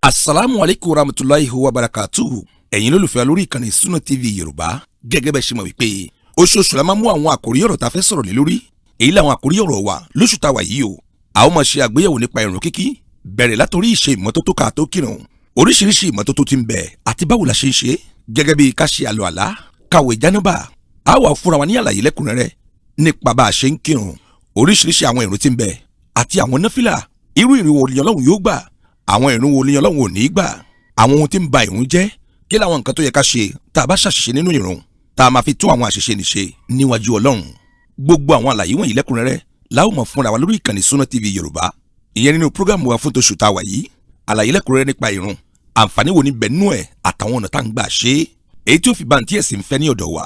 Assalamu alaikum warahmatullahi wabarakatuhu. Ẹ̀yin lólùfẹ́ lórí ìkànnì Sunna TV Yorùbá. Gẹ́gẹ́ bẹ́ ṣe mọ̀ wípé oṣooṣù la máa mú àwọn àkòrí ọ̀rọ̀ tá fẹ́ sọ̀rọ̀ lé lórí. Èyí làwọn àkòrí ọ̀rọ̀ wa lóṣù tá wà yìí o. A ó máa ṣe àgbéyẹ̀wò nípa ìrun kíkí, bẹ̀rẹ̀ látòrí ìṣe ìmọ́tótó ká tó kírun. Oríṣiríṣi ìmọ́tótó tí ń bẹ àti báwo la ṣe ń ṣe. Gẹ́gẹ́ bí ká ṣe àlùwàlá, ká wẹ̀ jánábà. A wá fúnra wa ní àlàyé lẹ́kùnrẹ́rẹ́ nípa bá a ṣe ń kírun. Oríṣiríṣi àwọn ìrun tí ń bẹ àti àwọn náfìlà. Irú ìrun wo ni Ọlọ́run yóò gbà? Àwọn ìrun wo ni Ọlọ́run ò ní gbà? Àwọn ohun tí ń ba ìrun jẹ́, kí làwọn nǹkan tó yẹ ká ṣe tá a bá ṣàṣìṣe nínú ìrun, tá a máa fi tún àwọn àṣìṣe ní ṣe níwájú Ọlọ́run. Gbogbo àwọn àlàyé wọ̀nyí lẹ́kùnrẹ́rẹ́ la ó mọ̀ fúnra wa lórí ìkànnì Sunna TV Yorùbá. Ìyẹn nínú prógámù wa fún tóṣù tá a wà yìí, àlàyé lẹ́kùnrẹ́rẹ́ nípa ìrun, àǹfààní wo ni bẹ nínú ẹ̀ àtàwọn ọ̀nà tá ń gbà ṣe é. Èyí tí ó fi bá ntí ẹ̀sìn fẹ́ ní ọ̀dọ̀ wa.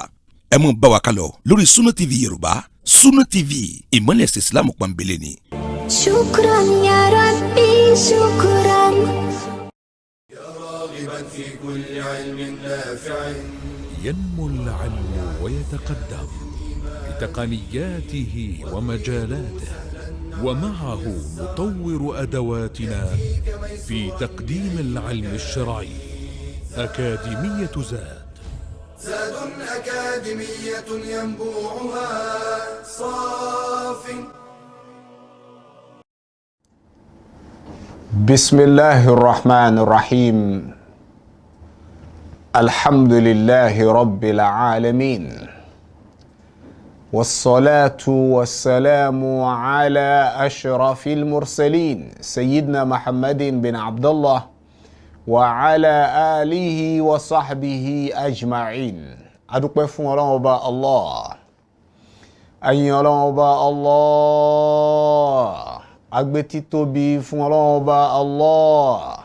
Ẹ mú bá wa ká lọ lórí Sunna TV Yorùbá. Sunna TV, ìmọ́lẹ̀ ẹ̀sìn Islam pọ́nbélé ni. Shukran ya Rabbi, shukran. في كل علم نافع ينمو العلم ويتقدم بتقنياته ومجالاته، ومعه نطور أدواتنا في تقديم العلم الشرعي. أكاديمية زاد أكاديمية ينبوعها صاف. بسم الله الرحمن الرحيم. الحمد لله رب العالمين، والصلاة والسلام على أشرف المرسلين سيدنا محمد بن عبد الله وعلى آله وصحبه أجمعين. أدوك بفون الله أين الله agbétí tóbi fún Ọlọ́run Ọba Allah.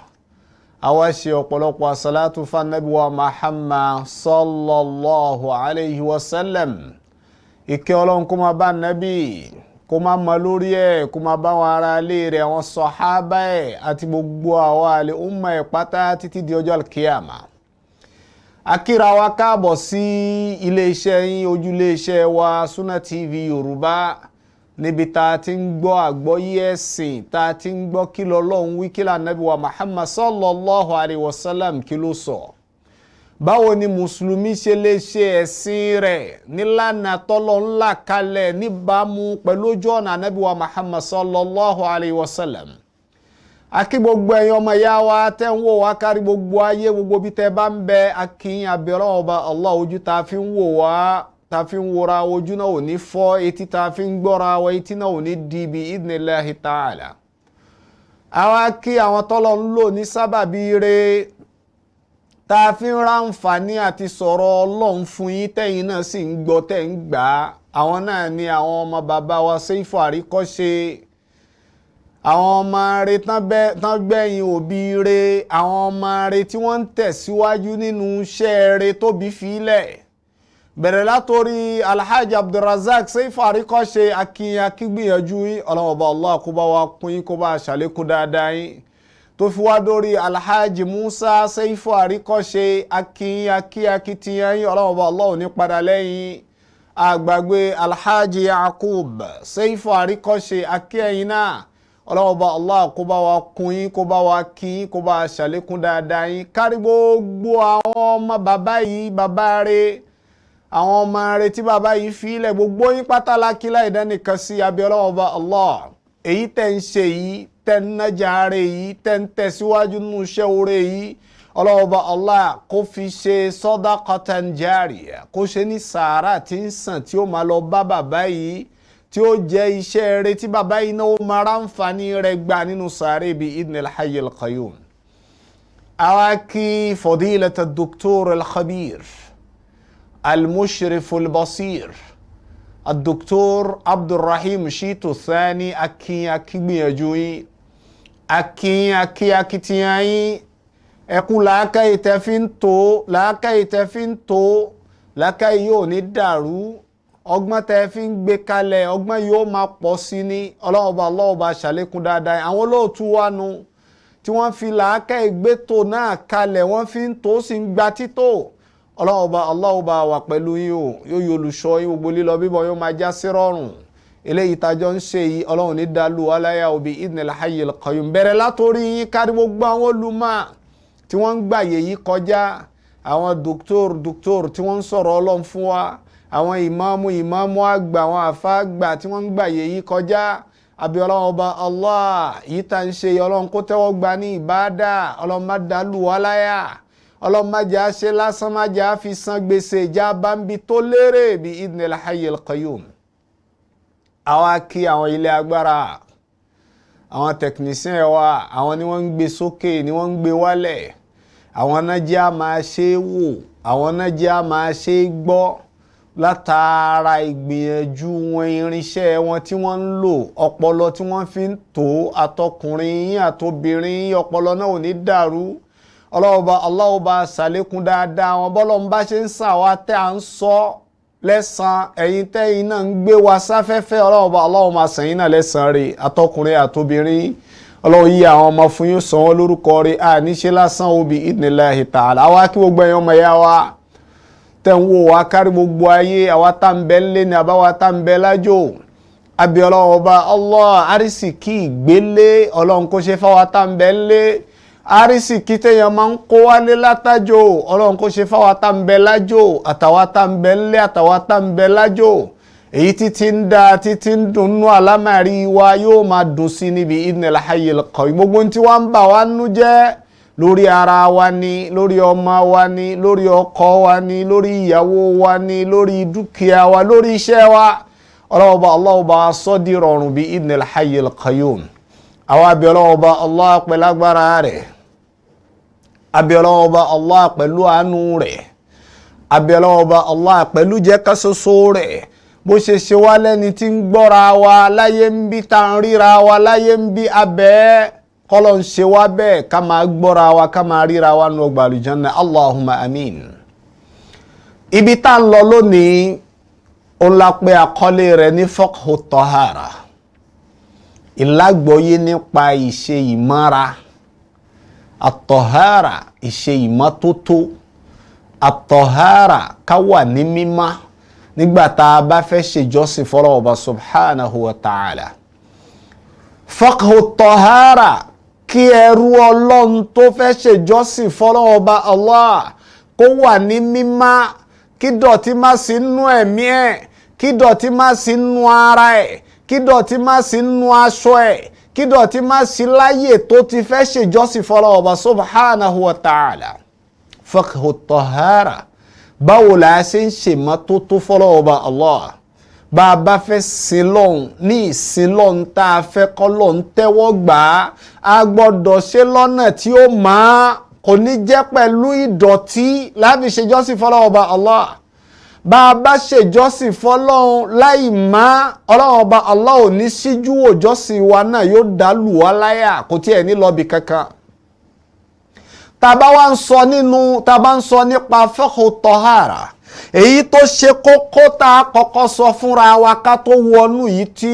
Àwa ṣe ọ̀pọ̀lọpọ̀ àsàlátù fún Ànábì wa Muhammad sallallahu alayhi wa sallam. Ìkẹ́ Ọlọ́run kó máa bá Ànábì, kó máa mọ lórí ẹ̀, kó máa bá wọn ará ilé rẹ̀, àwọn sàhábà ẹ̀ àti gbogbo àwa àlè umma ẹ̀ pátá títí di ọjọ́ al-Qiyama. Akíra wa káàbọ̀ sí ilé-iṣẹ́ yín, ojúlé-iṣẹ́ wa Sunna TV Yorùbá, níbi tá a ti ń gbọ́ àgbọ́yé ẹ̀sìn, tá a ti ń gbọ́ kí l'Ọlọ́run wí, kí l'Ànábì wa Muhammad sallallahu alayhi wa sallam kí ló sọ. Báwo ni mùsùlùmí ṣe lè ṣe ẹ̀sìn rẹ̀ nílànà t'Ọlọ́run là kalẹ̀ níbàámu pẹ̀lú ojú ọ̀nà Ànábì wa Muhammad sallallahu alayhi wa sallam. Akí gbogbo ẹ̀yin ọmọ ìyá wa tẹ́ ń wò wá kárí gbogbo ayé, gbogbo bí tẹ́ bá ń bẹ, akíyìn abẹ́rẹ́ ọba Allah, ojú tá a fi ń wò wá, ta fi ń wòra ojú náà ò ní fọ́, etí ta fi ń gbọ́ra wa etí náà ò ní di bi idhnillahi ta'ala. Àwa kí àwọn tọ́lọ̀ ń lò ní sábàbí rẹ̀ ta fi ń ránfàní àti sọ̀rọ̀ Ọlọ́run fún yín tẹ́yìn náà sì ń gbọ́ tẹ́ ń gbà á. Àwọn náà ni àwọn ọmọ bàbá wa Seifu Àríkọ́ṣe, àwọn ọmọ rẹ̀ tán gbẹ̀yìn òbí rẹ̀, àwọn ọmọ rẹ̀ tí wọ́n ń tẹ̀síwájú nínú iṣẹ́ rẹ̀ tóbi fílẹ̀. Bẹ̀rẹ̀ látorí Alhaji Abdulrazak Seifu Àríkọ́ṣe, akígbìyànjú yín, Ọlọ́run Ọba Allah kó bá wa kún yín, kó bá ṣàlékún dáadáa yín. Tó fi wá dórí Alhaji Musa Seifu Àríkọ́ṣe, akitiyan yín, Ọlọ́run Ọba Allah ò ní padà lẹ́yìn. Àgbàgbé Alhaji Yakub Seifu Àríkọ́ṣe, akíyẹ̀yìn náà, Ọlọ́run Ọba Allah kó bá wa kún yín, kó bá wa kí yín, kó bá ṣàlékún dáadáa yín. Kárí gbogbo àwọn ọmọ bàbá yìí, bàbá rẹ̀, àwọn ọmọ rẹ̀ tí bàbá yìí fi ilẹ̀, gbogbo yín pátá lákílá ìdánìkan sí abẹ́ Ọlọ́run Ọba Allah. Èyí tẹ́ ń ṣe yìí, tẹ́ ń nájà rẹ̀ yìí, tẹ́ ń tẹ̀síwájú nínú iṣẹ́ oore yìí, Ọlọ́run Ọba Allah kó fi ṣe sadaqatan jariyah, kó ṣe ní sàárà tí ń sàn tí ó máa lọ bá bàbá yìí, tí ó jẹ́ iṣẹ́ rẹ̀ tí bàbá yìí náà ó máa ráǹfààní rẹ̀ gbà nínú sàárè bi idhnil hayyil qayyum. Àwa kí fadilata Dr. al-Khabir المشرف البصير الدكتور عبد الرحيم شيتو الثاني akíyànjúyí akitiyanyi ẹkùn làákàyè tẹ́ fi ń tó làákàyè yóò ní dàrú, ọgbọ́n tẹ́ fi ń gbé kalẹ̀ ọgbọ́n yóò máa pọ̀ sí ní Ọlọ́run Ọba ṣàlékún dáadáa. Àwọn olóòtú wa nu tí wọ́n fi làákàyè gbétò náà kalẹ̀, wọ́n fi ń tó sì ń gba títò. Ọlọ́run Ọba Allah bá wà pẹ̀lú yín o, yóò yọ olùṣọ́ yín, gbogbo lílọ bíbọ̀ yóò máa já sí rọrùn. eléyìí tájọ́ ń ṣe yìí ọlọ́run ní dàlú aláyà òbí idnil hayyil qayyum bẹ̀rẹ̀ látòrí yín kárí gbogbo àwọn olùmọ̀ tí wọ́n ń gbàyè yìí kọjá àwọn dòkítọ́r tí wọ́n ń sọ̀rọ̀ ọlọ́run fún wa àwọn ìmáàmù àgbà àwọn àfá àgbà tí wọ́n ń gbàyè yìí kọjá àbí ọlọ́run ọba Allah yìí tá ń ṣe ọlọ́run kó tẹ́wọ́ gbà ní ìbádà ọlọ́run má dàlú aláyà ọlọ́run má jà ṣe lásán má jà fi san gbèsè já bámbi tó lérè bí idnil hayyil qayyum. àwa kí àwọn ilé agbára àwọn technician wa àwọn ni wọ́n ń gbé sókè ni wọ́n ń gbé wálẹ̀ àwọn náà jẹ́ a máa ṣe wò àwọn náà jẹ́ a máa ṣe gbọ́ látara ìgbìyànjú wọn irinṣẹ́ wọn tí wọ́n ń lò ọpọlọ tí wọ́n fi ń tó àtọkùnrin yín àtobìnrin yín ọpọlọ náà ò ní dàrú ọlọ́ọ̀bá aláwọ̀bá ṣàlékún dáadáa àwọn bọ́lọ̀ ń bá ṣe ń sà wá tẹ́ à ń sọ lẹ́sàn ẹ̀yin tẹ́yin náà ń gbé wa sáfẹ́fẹ́ ọlọ́ọ̀bá aláwọ̀ máa sàn yín náà lẹ́sàn rẹ̀ àtọkùnrin àtobìnrin ọlọ́wọ́ yí àwọn ọmọ fún yín sàn wọ́n lórúkọ rẹ̀ àníṣe lásán òbí idnillahi ta'ala àwa kí gbogbo ẹ̀yàn ọmọ ẹ̀yà wa tẹ́ ń wò wá kárí gbogbo ayé àwa tá ń bẹ lé ní àbáwá tá ń bẹ lájò àbí ọlọ́ọ̀bá Allah àrísìkí ìgbélé ọlọ́run kó ṣe fáwa tá ń bẹ lé àrísìkí téèyàn máa ń kó wálé látàjò ọlọ́run kó ṣe fáwa tá ń bẹ lájò àtàwa tá ń bẹ lé àtàwa tá ń bẹ lájò èyí títí ń da títí ń dunnú àlámàrí wa yóò máa dùn sí níbi idnil hayyil qayyum gbogbo tí wọ́n ń bà wá nú jẹ́ lórí ara wa ni lórí ọmọ wa ni lórí ọkọ wa ni lórí ìyàwó wa ni lórí dúkìá wa lórí iṣẹ́ wa ọlọ́ọ̀bá Allah sọ́ di rọrùn bí idnil hayyil qayyum àwọn abẹ́ọlọ́ọ̀bá Allah pẹ̀lú agbára rẹ̀ abẹ́ọlọ́ọ̀bá Allah pẹ̀lú àánú rẹ̀ abẹ́ọlọ́ọ̀bá Allah pẹ̀lú jẹ́kásósó rẹ̀ bó ṣe wá lẹ́ni tí ń gbọ́ra wa láyé ń bí tá ń ríra wa láyé ń bí abẹ́ kọ́lọ̀ ń ṣe wá bẹ́ẹ̀ ká máa gbọ́ra wa ká máa ríra wa nù ọgbà àlùjánnà Allahumma amin. ibi tá ń lọ lónìí ó la pé àkọlé rẹ̀ ní fiqhu tahara ìlágbọ́yé nípa ìṣe ìmọ́ra at-tahara ìṣe ìmọ́tótó at-tahara ká wà ní mímọ́ nígbà tá a bá fẹ́ ṣèjọ́sìn fọ́lọ́run Ọba subhanahu wa ta'ala. fiqhu tahara kí ẹrú ọlọ́run tó fẹ́ ṣèjọ́sìn fọ́lọ́run Ọba Allah kó wà ní mímọ́ kí dọ̀tí má sí nú ẹ̀mí ẹ̀ kí dọ̀tí má sí nú ara ẹ̀ kí dọ̀tí má sí nú aṣọ ẹ̀ kí dọ̀tí má sí láyè tó ti fẹ́ ṣèjọ́sìn fọ́lọ́run Ọba subhanahu wa ta'ala. fiqhu tahara báwo la ṣe ń ṣe mọ́tótó fọ́lọ́run Ọba Allah bá a bá fẹ́ sin lọ́hùn ní ìsìn lọ́hùn tá a fẹ́ kọ́ lọ́hùn tẹ́wọ́ gbà á gbọ́dọ̀ ṣe lọ́nà tí ó máa kò ní jẹ́ pẹ̀lú ìdọ̀tí láti ṣèjọ́sìn fọ́lọ́run Ọba Allah bá a bá ṣèjọ́sìn fọ́lọ́run láì má ọlọ́run Ọba Allah ò ní síjú òjọ́sìn wa náà yóò dàlù wá láyà kò tiẹ̀ ní lọ́bi kankan. tàbá ń sọ nípa fiqhu tahara èyí tó ṣe kókó tá a kọ́kọ́ sọ fúnra wa ká tó wọnú yìí tí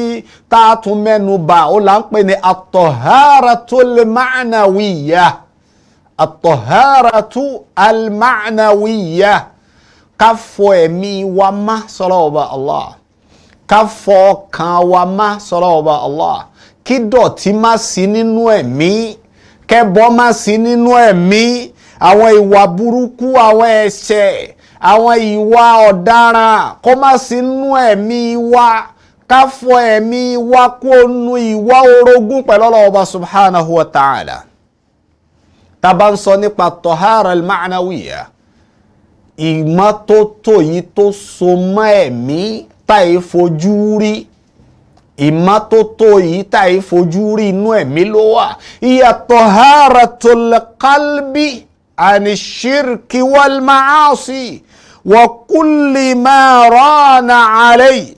tá a tún mẹ́nu bà ó là ń pè ní at-taharatul ma'nawiyya at-taharatu al-ma'nawiyya ká fọ ẹ̀mí wa má sọ́lọ́ Ọba Allah ká fọ ọkàn wa má sọ́lọ́ Ọba Allah kí dọ̀tí má sí nínú ẹ̀mí kẹ́bọ má sí nínú ẹ̀mí àwọn ìwà burúkú àwọn ẹ̀ṣẹ̀ àwọn ìwà ọ̀daràn kó má sí nínú ẹ̀mí wa ká fọ ẹ̀mí wa kó nu ìwà orogún pẹ̀lú Ọlọ́hun Ọba subhanahu wa ta'ala. tá bá ń sọ nípa tahara al-ma'nawiyya ìmọ́tótó yìí tó so mọ́ ẹ̀mí táì fojú rí ìmọ́tótó yìí táì fojú rí inú ẹ̀mí ló wà hiya taharatul qalbi ani shirki wal ma'asi wa kulli ma rana alayhi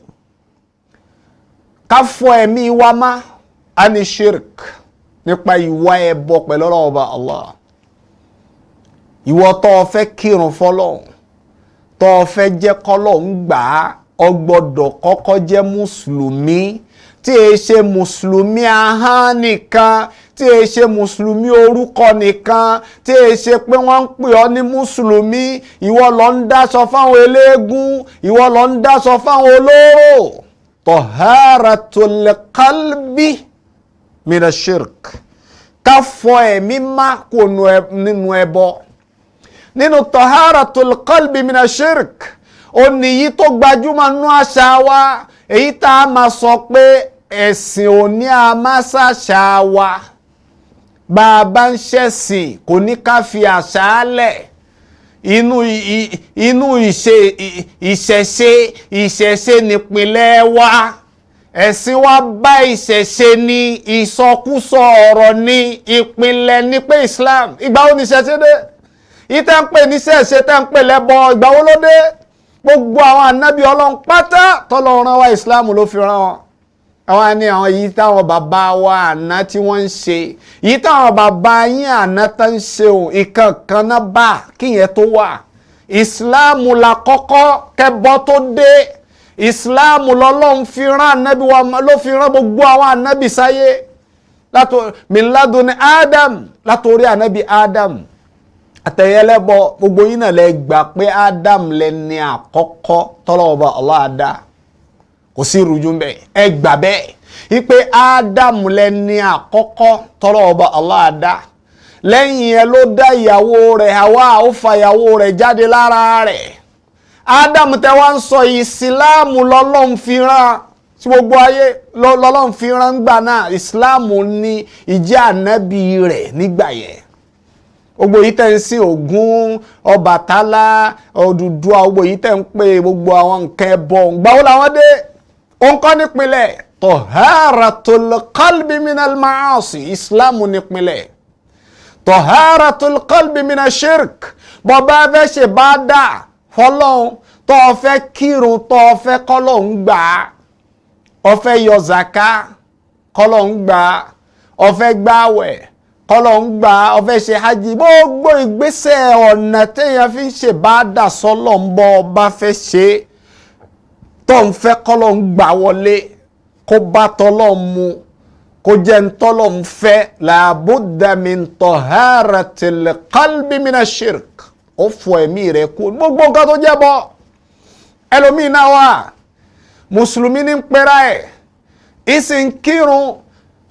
ká fọ ẹ̀mí wa má ani shirk nípa ìwà ẹbọ pẹ̀lú Ọlọ́hun Ọba Allah. ìwọ tó fẹ́ kírun fọ́lọ́hun tó fẹ́ jẹ́ k'Ọlọ́hun gbà á o gbọ́dọ̀ kọ́kọ́ jẹ́ mùsùlùmí tí è ṣe mùsùlùmí ahán nìkan tí è ṣe mùsùlùmí orúkọ nìkan tí è ṣe pé wọ́n ń pè ọ́ ní mùsùlùmí ìwọ ló ń dáṣọ fáwọn eléégún ìwọ ló ń dáṣọ fáwọn olóró taharatul qalbi mina shirk, ká fọ ẹ̀mí má kó nínú ẹbọ. Nínú taharatul qalbi mina shirk, ó ní yí tó gbajúmọ̀ nú àṣà wa, èyí tá a máa sọ pé ẹ̀sìn ò ní a máa ṣàṣà wa. Bá a bá ń ṣẹ̀sìn kò ní ká fi àṣà lẹ̀. Inú ìṣẹ̀ṣe nípìnlẹ̀ wa. Ẹ̀sìn wa bá ìṣẹ̀ṣe ní ìsọkúsọ ọ̀rọ̀ ní ìpìnlẹ̀ ní pé Islam. Ìgbà wo ni ìṣẹ̀ṣe dé? Ìtẹ́ ń pè ní ìṣẹ̀ṣe tẹ́ ń pè lẹ́bọ, ìgbà wo ló dé? Gbogbo àwọn ànábì Ọlọ́run pátá tọ́lọ́run rán wa Islam ló fi rán wọn. Àwọn ni àwọn yìí táwọn bàbá wa àná tí wọ́n ń ṣe, yìí táwọn bàbá yín àná tó ń ṣe òun ìkankan náà bá kíyẹn tó wà. Islam la kọ́kọ́ kẹbọ tó dé. Islam lọ́lọ́run fi rán ànábì wa, ló fi rán gbogbo àwọn ànábì sáyé. Min ladun Adam, látorí ànábì Adam. Àtẹ̀yẹlẹ́bọ gbogbo yín náà lẹ gbà pé Adam lẹni àkọ́kọ́ tọ́lọ́ọ̀bà Allah dá. Kò sí ìrújú ń bẹ, ẹ gbà bẹ́ẹ̀ wípé Ádámù lẹni àkọ́kọ́ tọ́lọ́ọ̀bà Allah dá. Lẹ́yìn ẹ ló dá ìyàwó rẹ̀ Hawa, ó fa ìyàwó rẹ̀ jáde lára rẹ̀. Ádámù tẹ́ wá ń sọ ìsìláàmù lọ́lọ́run fi rán sí gbogbo ayé, lọ́lọ́run fi rán gbà náà. Ìsìláàmù ní ìjẹ́ ànábì rẹ̀ nígbà yẹn. Gbogbo yìí tẹ́ ń sìn Ògún, Ọbàtálá, Odùduwà, gbogbo yìí tẹ́ ń pè gbogbo àwọn nǹkan ẹbọ, gbàwó làwọn dé. Ó ń kọ́ nípìnlẹ̀ taharatul qalbi minal ma'asi, Islam nípìnlẹ̀. Taharatul qalbi minash shirk, bọ́bá fẹ́ ṣe bá dà fọlọ́hun, tó o fẹ́ kírun, tó o fẹ́ kọ́lọ́hun gbà á, o fẹ́ yọ zaka kọ́lọ́hun gbà á, o fẹ́ gbààwẹ̀ kọ́lọ́hun gbà á, o fẹ́ ṣe hajj, gbogbo ìgbésẹ̀ ọ̀nà téèyàn fi ń ṣe bá dà sọ́lọ́ ń bọ́ ọba fẹ́ ṣe tó ń fẹ́ kọ́lọ́ ń gbà wọlé, kó bá tọ́lọ́ mu, kó jẹ́ ń tọ́lọ́ ń fẹ́. Làbúdà min taharatil qalbi minash shirk, ó fọ ẹ̀mí rẹ̀ kú gbogbo nǹkan tó jẹ́ bọ́. Ẹlòmíì náà wà mùsùlùmí ní pẹ́ra ẹ̀, ìsìn kírun,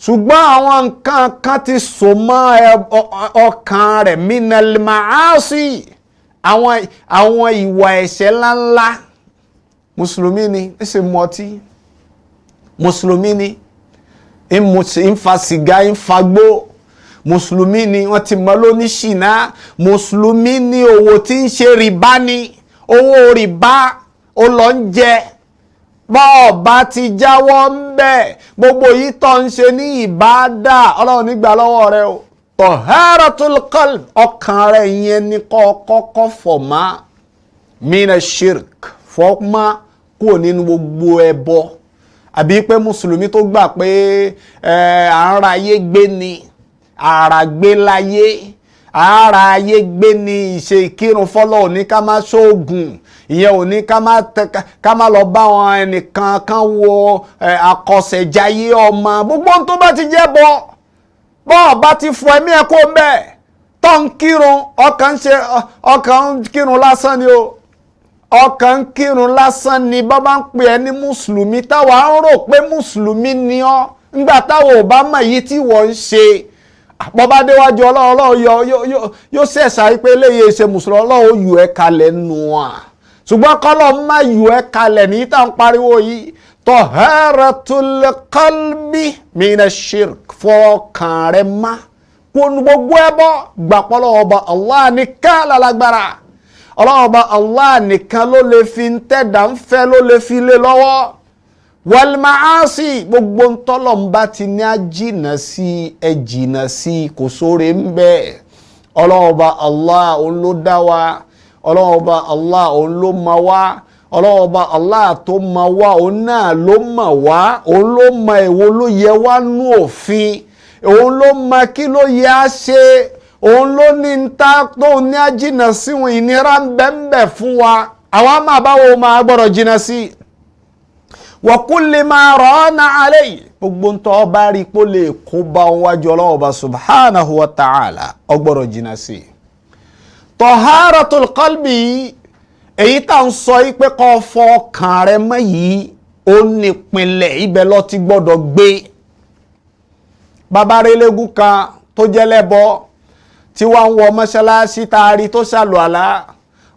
ṣùgbọ́n àwọn nǹkan kan ti so mọ́ ọkàn rẹ̀ minal ma'asi, àwọn ìwà ẹ̀ṣẹ̀ ńláńlá. Mùsùlùmí ni ìsìn mọtí, mùsùlùmí ni ń fa sìgá, ń fagbó, mùsùlùmí ni wọ́n ti mọ̀ lóní ṣìnà, mùsùlùmí ni owó tí ń ṣe rìbá ni, owó rìbá ó lọ ń jẹ. Bọ́ọ̀bá ti jáwọ́ ń bẹ̀, gbogbo yìí tó ń ṣe ní ìbádà Ọlọ́run nígbà lọ́wọ́ rẹ o. Taharatul qalb, ọkàn rẹ̀ yẹn ni kọ́kọ́ fọ̀má mina shirk, fọ́má kúrò nínú gbogbo ẹbọ. Àbí pé mùsùlùmí tó gbà pé à ń ra ayé gbé ni, àrà gbé láyé, àrà ayé gbé ni, ìṣe ìkírun fọ́lọ́ òní ká má ṣóògùn, ìyẹn òní ká má lọ bá wọn ẹnìkan kan wo àkọsẹ̀jayé ọmọ. Gbogbo ohun tó bá ti jẹ́ bọ́ bá ti fọ ẹ̀mí ẹ̀ kó bẹ́ẹ̀ tó ń kírun, ọkàn ń kírun lásán ni o. Ọkàn ń kírun lásán ni. Bàbá ń pè ẹ́ ní mùsùlùmí, táwa ń rò pé mùsùlùmí ni ọ́ nígbà táwa ò bá mọ̀ èyí tí wọ́n ń ṣe. Bọ́bá déwájú Ọlọ́run yóò ṣẹ̀ṣà pé eléyìí ṣe mùsùlùmí, Ọlọ́run yù ẹ́ kalẹ̀ nù wọ́n. Ṣùgbọ́n kọ́lọ́ má yù ẹ́ kalẹ̀ ní tá ń pariwo yìí. Taharatul qalbi minash shirk, fọkàn rẹ̀ má kó nu gbogbo ẹbọ, gbàpọ̀ Ọlọ́run Ọba Allah nìkan lálágbára. Ọlọ́run Ọba Allah nìkan ló lè fi ń tẹ̀dá ń fẹ́, ló lè fi lé lọ́wọ́. Wal ma'asi, gbogbo ń tọ́lọ̀ ń bá ti ní àjìnà sí ẹ jìnà sí, kò sóore ń bẹ́ẹ̀. Ọlọ́run Ọba Allah òun ló dá wa, Ọlọ́run Ọba Allah òun ló mọ̀ wá, Ọlọ́run Ọba Allah tó mọ̀ wá òun náà ló mọ̀ wá, òun ló mọ̀ èwo ló yẹ wá nú òfin, òun ló mọ̀ kí ló yẹ á ṣe, òun ló ní ta tó ní àjìnà sí wọn, ìnira ń bẹ fún wa, àwa máa báwo máa gbọ́dọ̀ jìnà sí. Wa kulli ma rana alayhi, gbogbo ń tọ́ bá rí pó lè kó bá wọn wájú Ọlọ́run Ọba subhanahu wa ta'ala, ó gbọ́dọ̀ jìnà sí. Taharatul qalbi, èyí tá ń sọ yí pé kó fọ ọkàn rẹ mọ́ yìí, ó nípìnlẹ̀ ibẹ̀ ló ti gbọ́dọ̀ gbé. bàbá relégún kan tó jẹ́ lẹ́bọ tí wọ́n ń wọ mọ́ṣáláṣí taari tó ṣàlùwàlá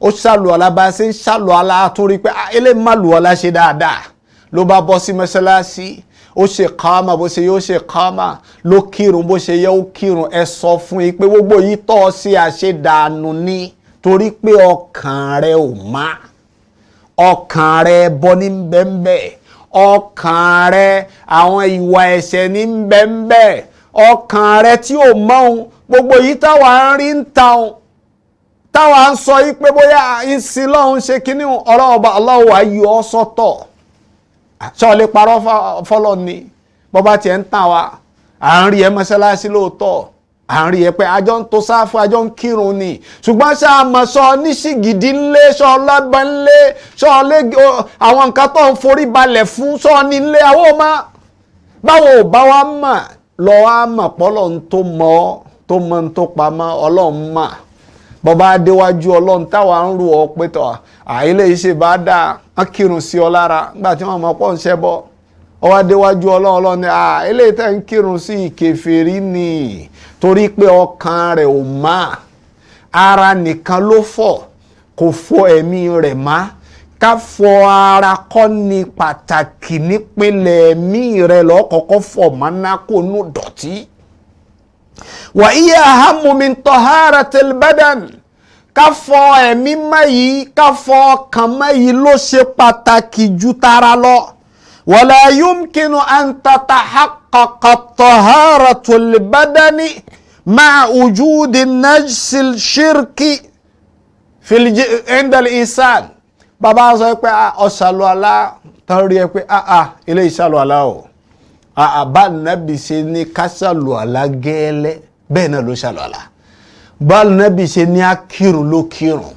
ó ṣàlùwàlá bá ṣe ń ṣàlùwàlá tó rí pé eléyìí má lùwàlá ṣe dáadáa ló bá bọ́ sí mọ́ṣáláṣí ó ṣe káàmà bó ṣe yóò ṣe káàmà ló kírun bó ṣe yẹ ó kírun. ẹ sọ fún yín pé gbogbo yìí tọ́ sí àṣedànù ni torí pé ọkàn rẹ ò má, ọkàn rẹ bọ́ ní bẹ́ńbẹ́, ọkàn rẹ àwọn ìwà ẹ̀ṣẹ̀ ní bẹ́ńbẹ́, ọkàn rẹ tí ò mọ́hun. gbogbo yìí táwa ń rí ń ta ohun táwa ń sọ yìí pé bóyá ìsìn lọ́hún ṣe kínní ọlọ́ọ̀bá Allahu wa yọ ọ́ sọ́tọ̀. ṣọ́ lè parọ́ fọ́lọ́ ni bọ́bá tiẹ̀ ń tàn wá à ń rí ẹ mọ́ṣáláṣí lóòótọ́ à ń rí ẹ pé àjọ ń to sáfù àjọ ń kírun ni ṣùgbọ́n ṣáàmọ̀ sọ níṣìgìdì ńlé sọ ọlọ́gbọ́n ńlé sọ àwọn nǹkan tó ń forí balẹ̀ fún sọ nílé àwọn ọmọ báwo ò bá wa mọ̀ lọ wá mọ̀ pọ́lọ̀ ń tó mọ́ tó mọ́ ń tó pamọ́ ọlọ́run mọ̀ bọ́bá adéwájú ọlọ́run táwa ń rò ọ pé tọ́ àìlè iṣẹ́ bá dáa wọ́n kírun sí ọ lára nígbà tí wọ́n mọ̀ pọ́ ń ṣẹ́bọ́ ọwọ́ adéwájú ọlọ́run ni eléyìí tẹ́ ń kírun sí ìkèfèrí ni torí pé ọkàn rẹ̀ ò má, ara nìkan ló fọ̀ kò fọ̀ ẹ̀mí rẹ̀ má. ká fọ̀ ara kọ́ ni pàtàkì nípìnlẹ̀ ẹ̀mí rẹ̀ lọ́kọ̀ọ́kọ́ fọ̀ mọ́ná kó nù dọ̀tí. wa hiya ahammu min taharatil badan, ká fọ̀ ẹ̀mí mọ́ yìí ká fọ̀ ọkàn mọ́ yìí ló ṣe pàtàkì ju tara lọ. wala yumkinu an tatahaqqaqa taharatul badani ma'a wujudi najsil shirki indal insan. bàbá sọ pé ọ̀ṣàlù àlá tán rí ẹ pé ilé ìṣàlù àlá o bá nàbì ṣe ní ká ṣàlù àlá gẹ́lẹ́ bẹ́ẹ̀ náà ló ṣàlù àlá. bá nàbì ṣe ní akírun ló kírun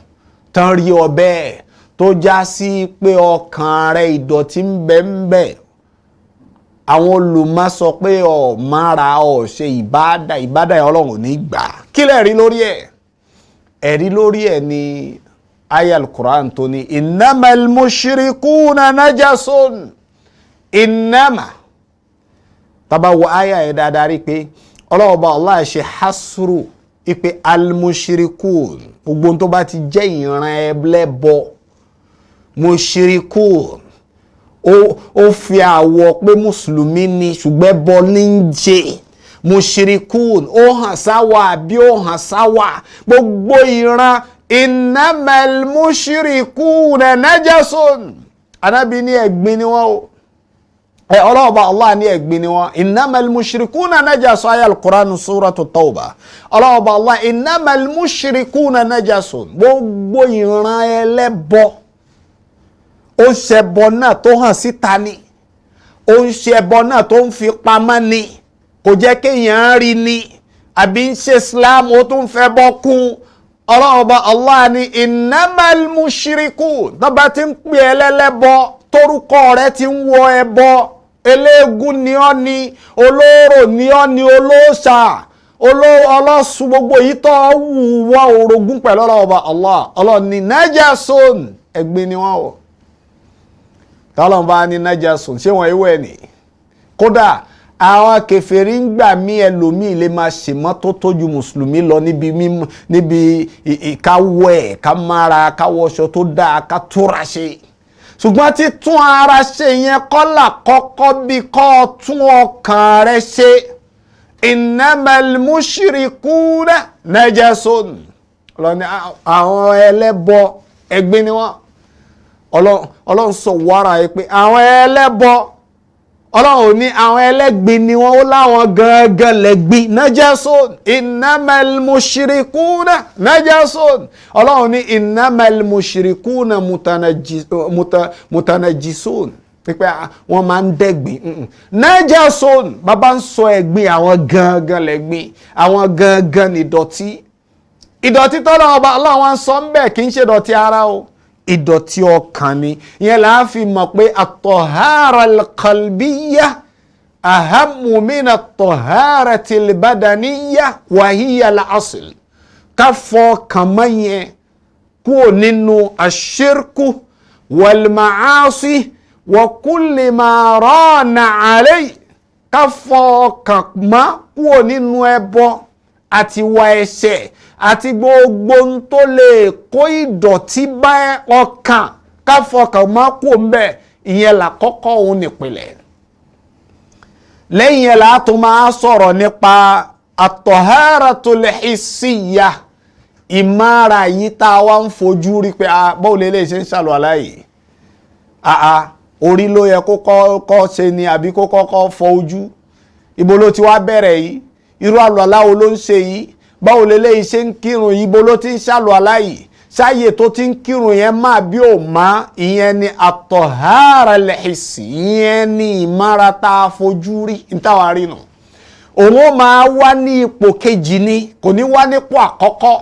tán rí ọ bẹ́ẹ̀ tó já sí pé ọkàn rẹ ìdọ̀tí ń bẹ ń bẹ. àwọn olùmọ̀ sọ pé ọ̀ mára ọ̀ ṣe ìbádà yẹn ọlọ́run ní gbà. kí lẹ̀ rí lórí ẹ̀? ẹ̀rí lórí ẹ̀ ni aya al-Qur'an tó ní innamal mushrikuna najasun. innama tàbá wo aya ẹ̀ dáadáa rí pé ọlọ́run bá Allah ṣe hasru ipe al-mushrikun gbogbo tó bá ti jẹ́ ìran ẹlẹ́bọ mushrikun ó fi àwọ̀ pé mùsùlùmí ni ṣùgbọ́n bọ́ ní ń jẹ. mushrikun ó hàn sáwà àbí ó hàn sáwà gbogbo ìran innamal mushrikuna najasun. anábì ní ẹ̀gbin ni wọ́n o ọlọ́ọ̀bá Allah ní ẹ̀gbin ni wọ́n. innamal mushrikuna najasun ayé al-Qur'an suratu Tawbah ọlọ́ọ̀bá Allah innamal mushrikuna najasun gbogbo ìran ẹlẹ́bọ ó ń ṣẹbọ náà tó hàn síta ni ó ń ṣẹbọ náà tó ń fi pamọ́ ni kò jẹ́ kéèyàn rí ni àbí ń ṣe Islam ó tún fẹ́ bọ́ kún. ọlọ́ọ̀bá Allah ní innamal mushrikun tó bá ti ń pè ẹlẹ́lẹ́bọ torúkọ rẹ̀ ti ń wọ ẹbọ eléégún ni ọ́ ni olóró ni ọ́ ni olóòṣà ọlọ́sùn gbogbo yìí tó wù wọ́n orogún pẹ̀lú ọlọ́ọ̀bá Allah ọlọ́ọ̀ni najasun ẹ̀gbin ni wọ́n o. tọ́lọ́n bá ní najasun ṣé wọ́n ewé ni kódà àwọn kèfèrí ń gbà mí ẹlòmíì lè máa ṣèmọ́tótó ju mùsùlùmí lọ níbi ìkáwọ́ ẹ̀ ká mára káwọ́ṣọ tó dáa ká túra ṣe ṣùgbọ́n títún ara ṣe yẹn kọ́là kọ́kọ́ bí kọ́ tún ọkàn rẹ ṣe. innamal mushrikuna najasun ọlọ́ni àwọn ẹlẹ́bọ ẹ̀gbin ni wọ́n. ọlọ́run sọ wàrà yìí pé àwọn ẹlẹ́bọ ọlọ́run ní àwọn ẹlẹ́gbin ni wọ́n ó láwọn gangan lẹ́gbin najasun. innamal mushrikuna najasun ọlọ́run ní innamal mushrikuna mutanajisun pípẹ́ wọ́n máa ń dẹ́gbin. najasun bàbá ń sọ ẹ̀gbin àwọn gangan lẹ́gbin àwọn gangan ní ìdọ̀tí. ìdọ̀tí tọ́lọ́ ọba ọlọ́run sọ ń bẹ̀ kì í ṣe ìdọ̀tí ara o ìdọ̀tí ọkàn ni. ìyẹn là á fi mọ̀ pé at-tahara al-qalbiyya ahammu min at-taharati al-badaniyya wa hiya al-asl. ká fọ̀ ọkàn mọ́ yẹn kúrò nínú ash-shirku wal-ma'asi wa kulli ma rana alayhi, ká fọ ọkàn mọ́ kúrò nínú ẹbọ àti ìwà ẹ̀ṣẹ̀ àti gbogbo tó lè kó ìdọ̀tí bá ọkàn, ká fọ ọkàn mọ́ kúrò ń bẹ̀. Ìyẹn làkọ́kọ́ òun nìpìlẹ̀. lẹ́yìn yẹn la tún máa sọ̀rọ̀ nípa at-taharatul hissiyya, ìmára yìí tá a wá ń fojú rí pé báwo lè ṣe ń ṣàlùwàlá yìí, orí ló yẹ kó kọ́kọ́ ṣe ni àbí kó kọ́kọ́ fọ ojú, ibo ló ti wá bẹ̀rẹ̀ yìí, irú àlùwàlá wo ló ń ṣe yìí, báwo lè ṣe ń kírun yìí, ibo ló ti ń ṣàlùwàlá yìí, sáyè tó ti ń kírun yẹn máa bí ò má. Ìyẹn ni at-tahara al-hissi, ìyẹn ni ìmára tá a fojú rí nítawà rí nù. Òun ó máa wá ní ipò kejì ni, kò ní wá nípò àkọ́kọ́.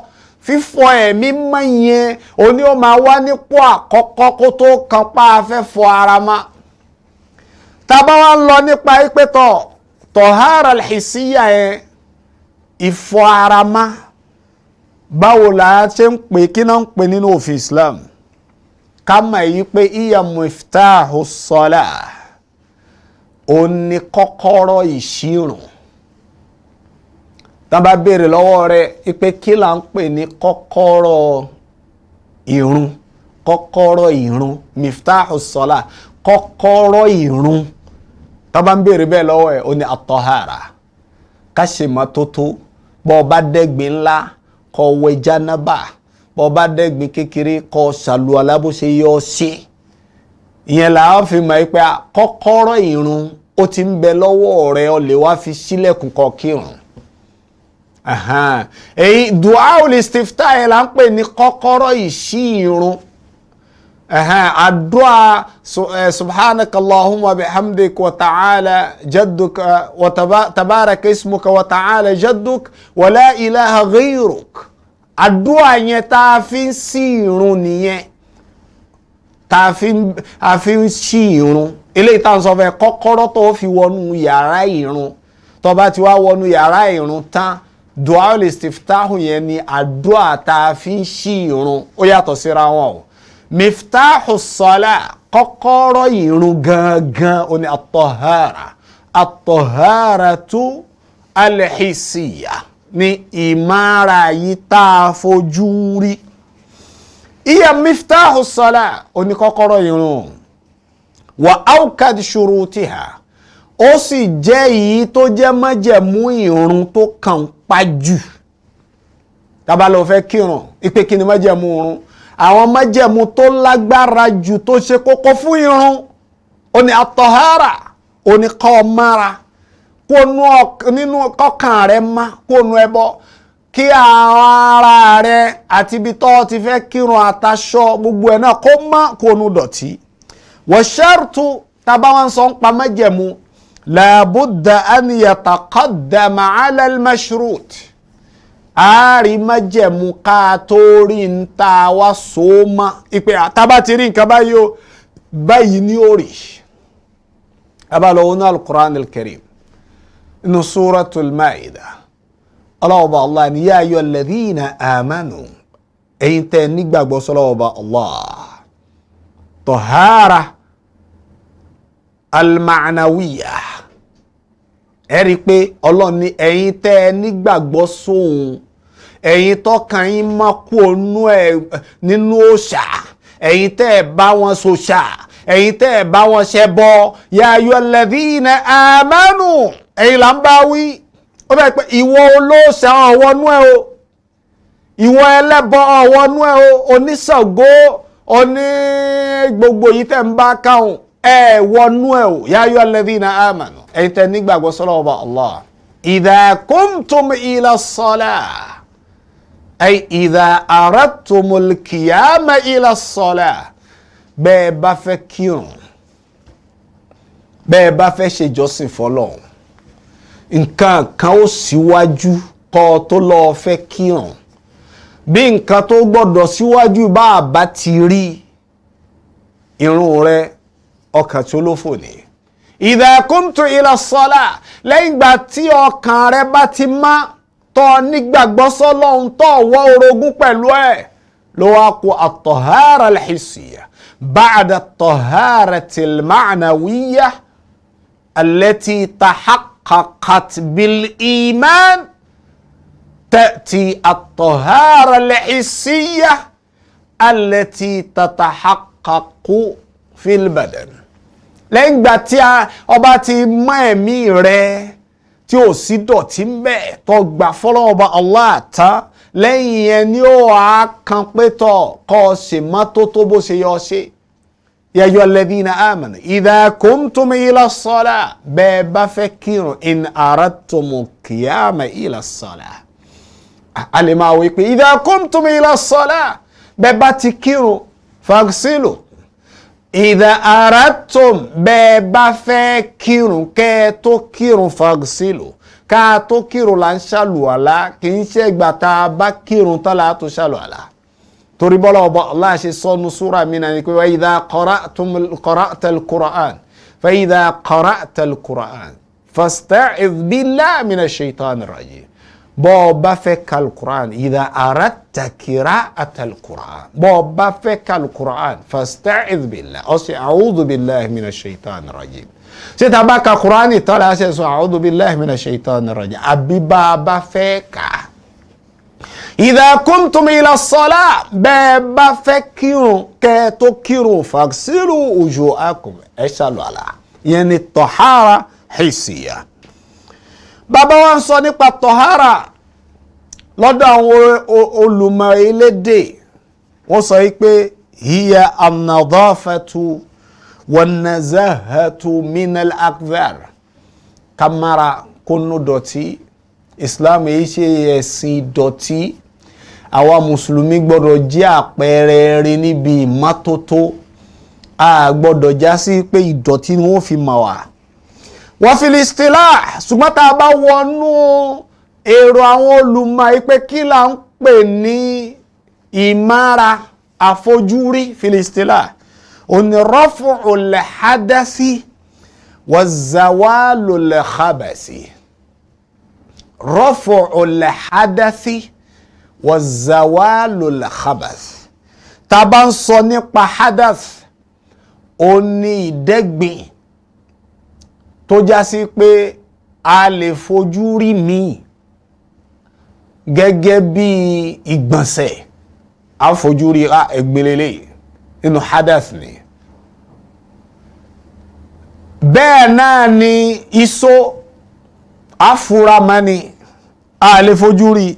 Fífọ ẹ̀mí mọ́ yẹn òun ni ó máa wá nípò àkọ́kọ́ kó tó kan pa afẹ́ fọ ara mọ́. Tá bá wá ń lọ nípa ìpẹ́tọ̀ tahara al-hissiyya yẹn, ìfọ ara mọ́, báwo la ṣe ń pè, kí náà ń pè nínú òfin Islam? Ká mọ̀ yí pé iya miftahu salah, ó ní kọ́kọ́rọ́ ìṣírun. Tá bá béèrè lọ́wọ́ rẹ̀ pé kí là ń pè ní kọ́kọ́rọ́ ìrun, kọ́kọ́rọ́ ìrun, miftahu salah, kọ́kọ́rọ́ ìrun. Tá bá ń béèrè bẹ́ẹ̀ lọ́wọ́ ẹ̀, ó ní at-tahara, ká ṣe mọ́tótó. Bó bá dẹ́gbin ńlá kó wẹ̀ jánábà, bó bá dẹ́gbin kékeré kó ṣàlùwàlá bó ṣe yọ ṣe. Ìyẹn là á fi mọ̀ pé kọ́kọ́rọ́ ìrun ó ti ń bẹ lọ́wọ́ rẹ̀, ó lè wá fi sílẹ̀kùn kó kírun. Èyí du'a ul-istiftah yẹn là ń pè ní kọ́kọ́rọ́ ìṣí ìrun. Àdúà subhanaka Allahumma bihamdik wa ta'ala jadduk wa tabaraka ismuka wa ta'ala jadduk wa la ilaha ghayruk. Àdúà yẹn tá a fi ń ṣí ìrun nìyẹn, tá a fi ń ṣí ìrun. Eléyìí tá à ń sọ fẹ́ kọ́kọ́rọ́ tó fi wọnú yàrá ìrun. Tó bá ti wá wọnú yàrá ìrun tán, du'a ul-istiftah yẹn ni àdúà tá a fi ń ṣí ìrun. Ó yàtọ̀ síra wọn o. Miftahu salah, kọ́kọ́rọ́ ìrun gangan ó ní at-tahara, at-taharatu al-hissiyya, ní ìmára yìí tá a fojú rí. Iya miftahu salah, ó ní kọ́kọ́rọ́ ìrun. Wa awkad shurutiha, ó sì jẹ́ èyí tó jẹ́ májẹ̀mú ìrun tó kàn pájù. Tá bá lọ fẹ́ kírun, ìpè kí ni májẹ̀mú ìrun? Àwọn májẹ̀mú tó lágbára jù tó ṣe kókó fún ìrun, ó ní at-tahara, ó ní kó mára, kó nínú kọ́kàn rẹ̀ má, kó nu ẹbọ, kí ara rẹ̀ àti ibi tó ti fẹ́ kírun àtàṣọ gbogbo ẹ̀ náà kó má, kó nu dọ̀tí. Wa shartu, tá bá wọn sọ ń pa májẹ̀mú, la budda an yataqaddama ala al-mashrut. Àárí májẹ̀mú ká tó rí ń ta wá sóòmá, ìpè àtàbá ti rí nǹkan báyìí o, báyìí ní orí. Abálọ́wọ́ ní al-Qur'an al-Karim, inú suratul Ma'idah, ọlọ́ọ̀bá Allah ni ya ayyuhal ladhina amanu, ẹ̀yin tẹ́ nígbàgbọ́ sọ́lọ́ọ̀bá Allah. Tahara al-ma'nawiyyah, ẹ̀rí pé Ọlọ́run ní ẹ̀yin tẹ́ nígbàgbọ́ sóhun, ẹ̀yin tọ́kàn yín má kú nínú òòṣà, ẹ̀yin tẹ́ bá wọn ṣòṣà, ẹ̀yin tẹ́ bá wọn ṣẹbọ, ya ayyuhal ladhina amanu, ẹ̀yin là ń bá wí. Ó bẹ́ẹ̀ pé ìwọ olóòṣà ọ̀wọ́nú ẹ̀ o, ìwọ ẹlẹ́bọ ọ̀wọ́nú ẹ̀ o, oníṣàngó, oní gbogbo yìí tẹ́ ń bá káwọn wọnú ẹ̀ o, ya ayyuhal ladhina amanu, ẹ̀yin tẹ́ nígbàgbọ́ sọ́lọ́ọ̀bá Allah. Idha qumtum ila as-salah, ay idha aradtumul qiyama ila as-salah, bẹ́ẹ̀ bá fẹ́ kírun, bẹ́ẹ̀ bá fẹ́ ṣe ìjọsìn fọ́lọ́run, nǹkan kan ó síwájú kó tó lọ fẹ́ kírun. Bí nǹkan tó gbọ́dọ̀ síwájú bá a bá ti rí, irun rẹ̀ ọkàn tí ó lófò ní. Idha qumtu ila as-salah, lẹ́yìn ìgbà tí ọkàn rẹ̀ bá ti má, tó nígbàgbọ́ sọ́lọ́hun, tó wọ́ orogún pẹ̀lú ẹ̀, ló wá kó at-tahara al-hissiyya ba'da at-taharati al-ma'nawiyya allati tahaqqaqat bil-iman ta'ti at-tahara al-hissiyya allati tatahaqqaqu fil-badan. Lẹ́yìn ìgbà tí ọba ti mọ́ ẹ̀mí rẹ̀ tí ò sí dọ̀tí ń bẹ tó gbà fọ́lọ́run ọba Allah tán, lẹ́yìn yẹn ni ó wàá kan pé tọ̀ kọ́ ṣe mọ́tótó bó ṣe yọ ṣe. Ya ayyuhal ladhina amanu idha kumtum ila as-salah, bẹ́ẹ̀ bá fẹ́ kírun in aradtumul qiyama ila as-salah. A lè máa wí pé idha kumtum ila as-salah, bẹ́ẹ̀ bá ti kírun faghsilu. Idha aradtum, bẹ́ẹ̀ bá fẹ́ kírun kẹ́ tó kírun faghsilu. Ká tó kírun là ń ṣàlùwàlá, kì í ṣe ìgbà tá a bá kírun tán là á tó ṣàlùwàlá. Torí bọ́lá ọba Allah ṣe sọ́nu súra mi náà ni pé wa idha qara'ta al-Qur'an fa idha qara'ta al-Qur'an fasta'idh billahi minash shaitanir rajim. Bọ́ ọ bá fẹ́ ka al-Qur'an idha aradta qira'ata al-Qur'an, bọ́ ọ bá fẹ́ ka al-Qur'an fasta'idh billahi, ó sì a'udhu billahi minash shaitanir rajim. Ṣé tá bá ka Qur'an tán la ṣe sọ a'udhu billahi minash shaitanir rajim, àbí bá a bá fẹ́ ka. Idha kumtum ila as-salah, bẹ́ẹ̀ bá fẹ́ kírun kẹ́ tó kírun faghsilu wujuhakum, ẹ ṣàlùwàlá. Ìyẹn ni tahara hissiyya. Bàbá wa ń sọ nípa tahara lọ́dọ̀ àwọn olùmọ̀ elédè, wọ́n sọ pé hiya an-nadafatu wan-nazahatu min al-akdhar. Kamara kónú dọ̀tí, Islam yìí ṣe ẹ̀sìn ìdọ̀tí. Àwa mùsùlùmí gbọ́dọ̀ jẹ́ àpẹẹrẹ rere níbi ìmọ́tótó. A gbọ́dọ̀ já sí pé ìdọ̀tí ni wọ́n fi mọ̀ wá. Wa fil istilah, ṣùgbọ́n tá a bá wọnú èrò àwọn olùmọ̀ pé kí là ń pè ní ìmára àfojúrí fil istilah, òní raf'ul hadasi wa zawalul khabasi. Raf'ul hadasi wa zawalul khabas. Tá a bá ń sọ nípa hadath, ó ní ìdẹ́gbìn tó já sí pé a lè fojú rí mi gẹ́gẹ́ bí ìgbọ̀nsẹ̀, a fojú rí ẹgbẹ̀lélẹ̀ nínú hadath ni. Bẹ́ẹ̀ náà ni iṣó afúramani, a lè fojú rí.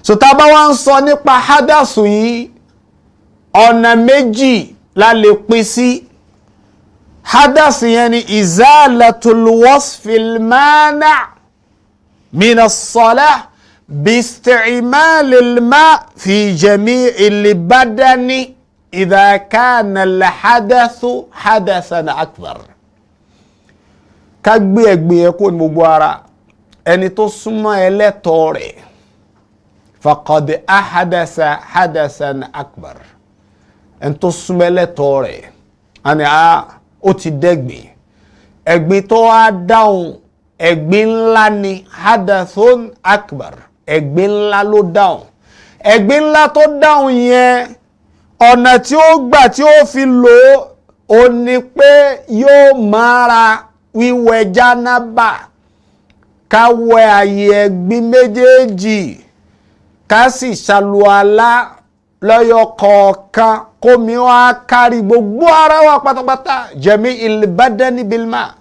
So tá bá wá ń sọ nípa hadasu yìí, ọ̀nà méjì la lè pín sí. Hadas yẹn ni izalatul wasfil mana' min as-salah biisti'malil ma' fi jami'il badani idha kana al-hadathu hadathan akbar. Ká gbé ẹ̀gbin yẹn kó ní gbogbo ara, ẹni tó súnmọ́ ẹlẹ́tọ̀ọ́ rẹ̀ faqad ahadasa hadasan akbar. Ẹni tó súnmọ́ ẹlẹ́tọ̀ọ́ rẹ̀ àní ó ti dẹ́gbìn. Ẹ̀gbin tó wá dáhùn ẹ̀gbin ńlá ni hadathun akbar, ẹ̀gbin ńlá ló dáhùn. Ẹ̀gbin ńlá tó dáhùn yẹn, ọ̀nà tí ó gbà tí ó fi lò ó ní pé yóò mára wíwẹ̀ jánábà, ká wẹ àyè ẹ̀gbin méjèèjì, ká sì ṣàlùwàlá lọ́yọ̀ kọ̀ọ̀kan, kómi wá kárí gbogbo ara wa pátápátá, jami'il badani bil ma'.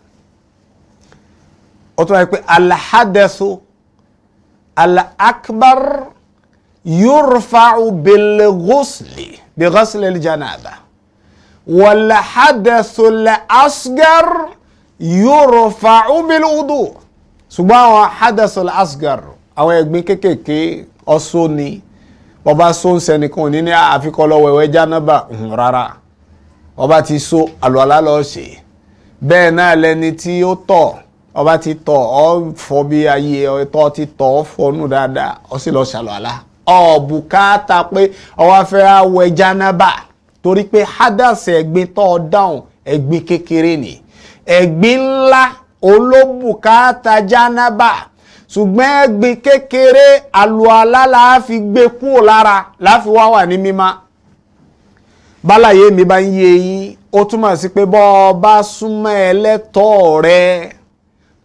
Ó tún wáyé pé al-hadathu al-akbar yurfa'u bil-ghusli bi ghusli al-janaba wal-hadathu al-asghar yurfa'u bil-wudu. Ṣùgbọ́n àwọn hadathu al-asghar, àwọn ẹ̀gbin kéékèèké, ọ̀ṣọ́ ni, ọba so ń sẹnìkan ní ní àfikọ́ lọ́wọ́ ẹ̀wẹ́ jánábà rárá, ọba ti so àlùwàlá lọ ṣe. Bẹ́ẹ̀ náà lẹni tí ó tọ̀, ọba ti tọ̀ ọ fọ bí ayé ọ̀tọ̀ ti tọ̀ ọ fọnú dáadáa, ọ sì lọ ṣàlùwàlá. Ọ bùkátà pé ọwọ́ fẹ́ àwẹ̀ jánábà, torí pé hádàsì ẹ̀gbin tó dáhùn ẹ̀gbin kékeré ni. Ẹ̀gbin ńlá olóbùkátà jánábà ṣùgbọ́n ẹ̀gbin kékeré àlùwàlá la fi gbé kúrò lára láfi wá wà ní mímọ́. bálàyé mi bá ń yé yín ó túmọ̀ sí pé bọ́ ọ bá súnmọ́ ẹlẹ́tọ̀ọ́ rẹ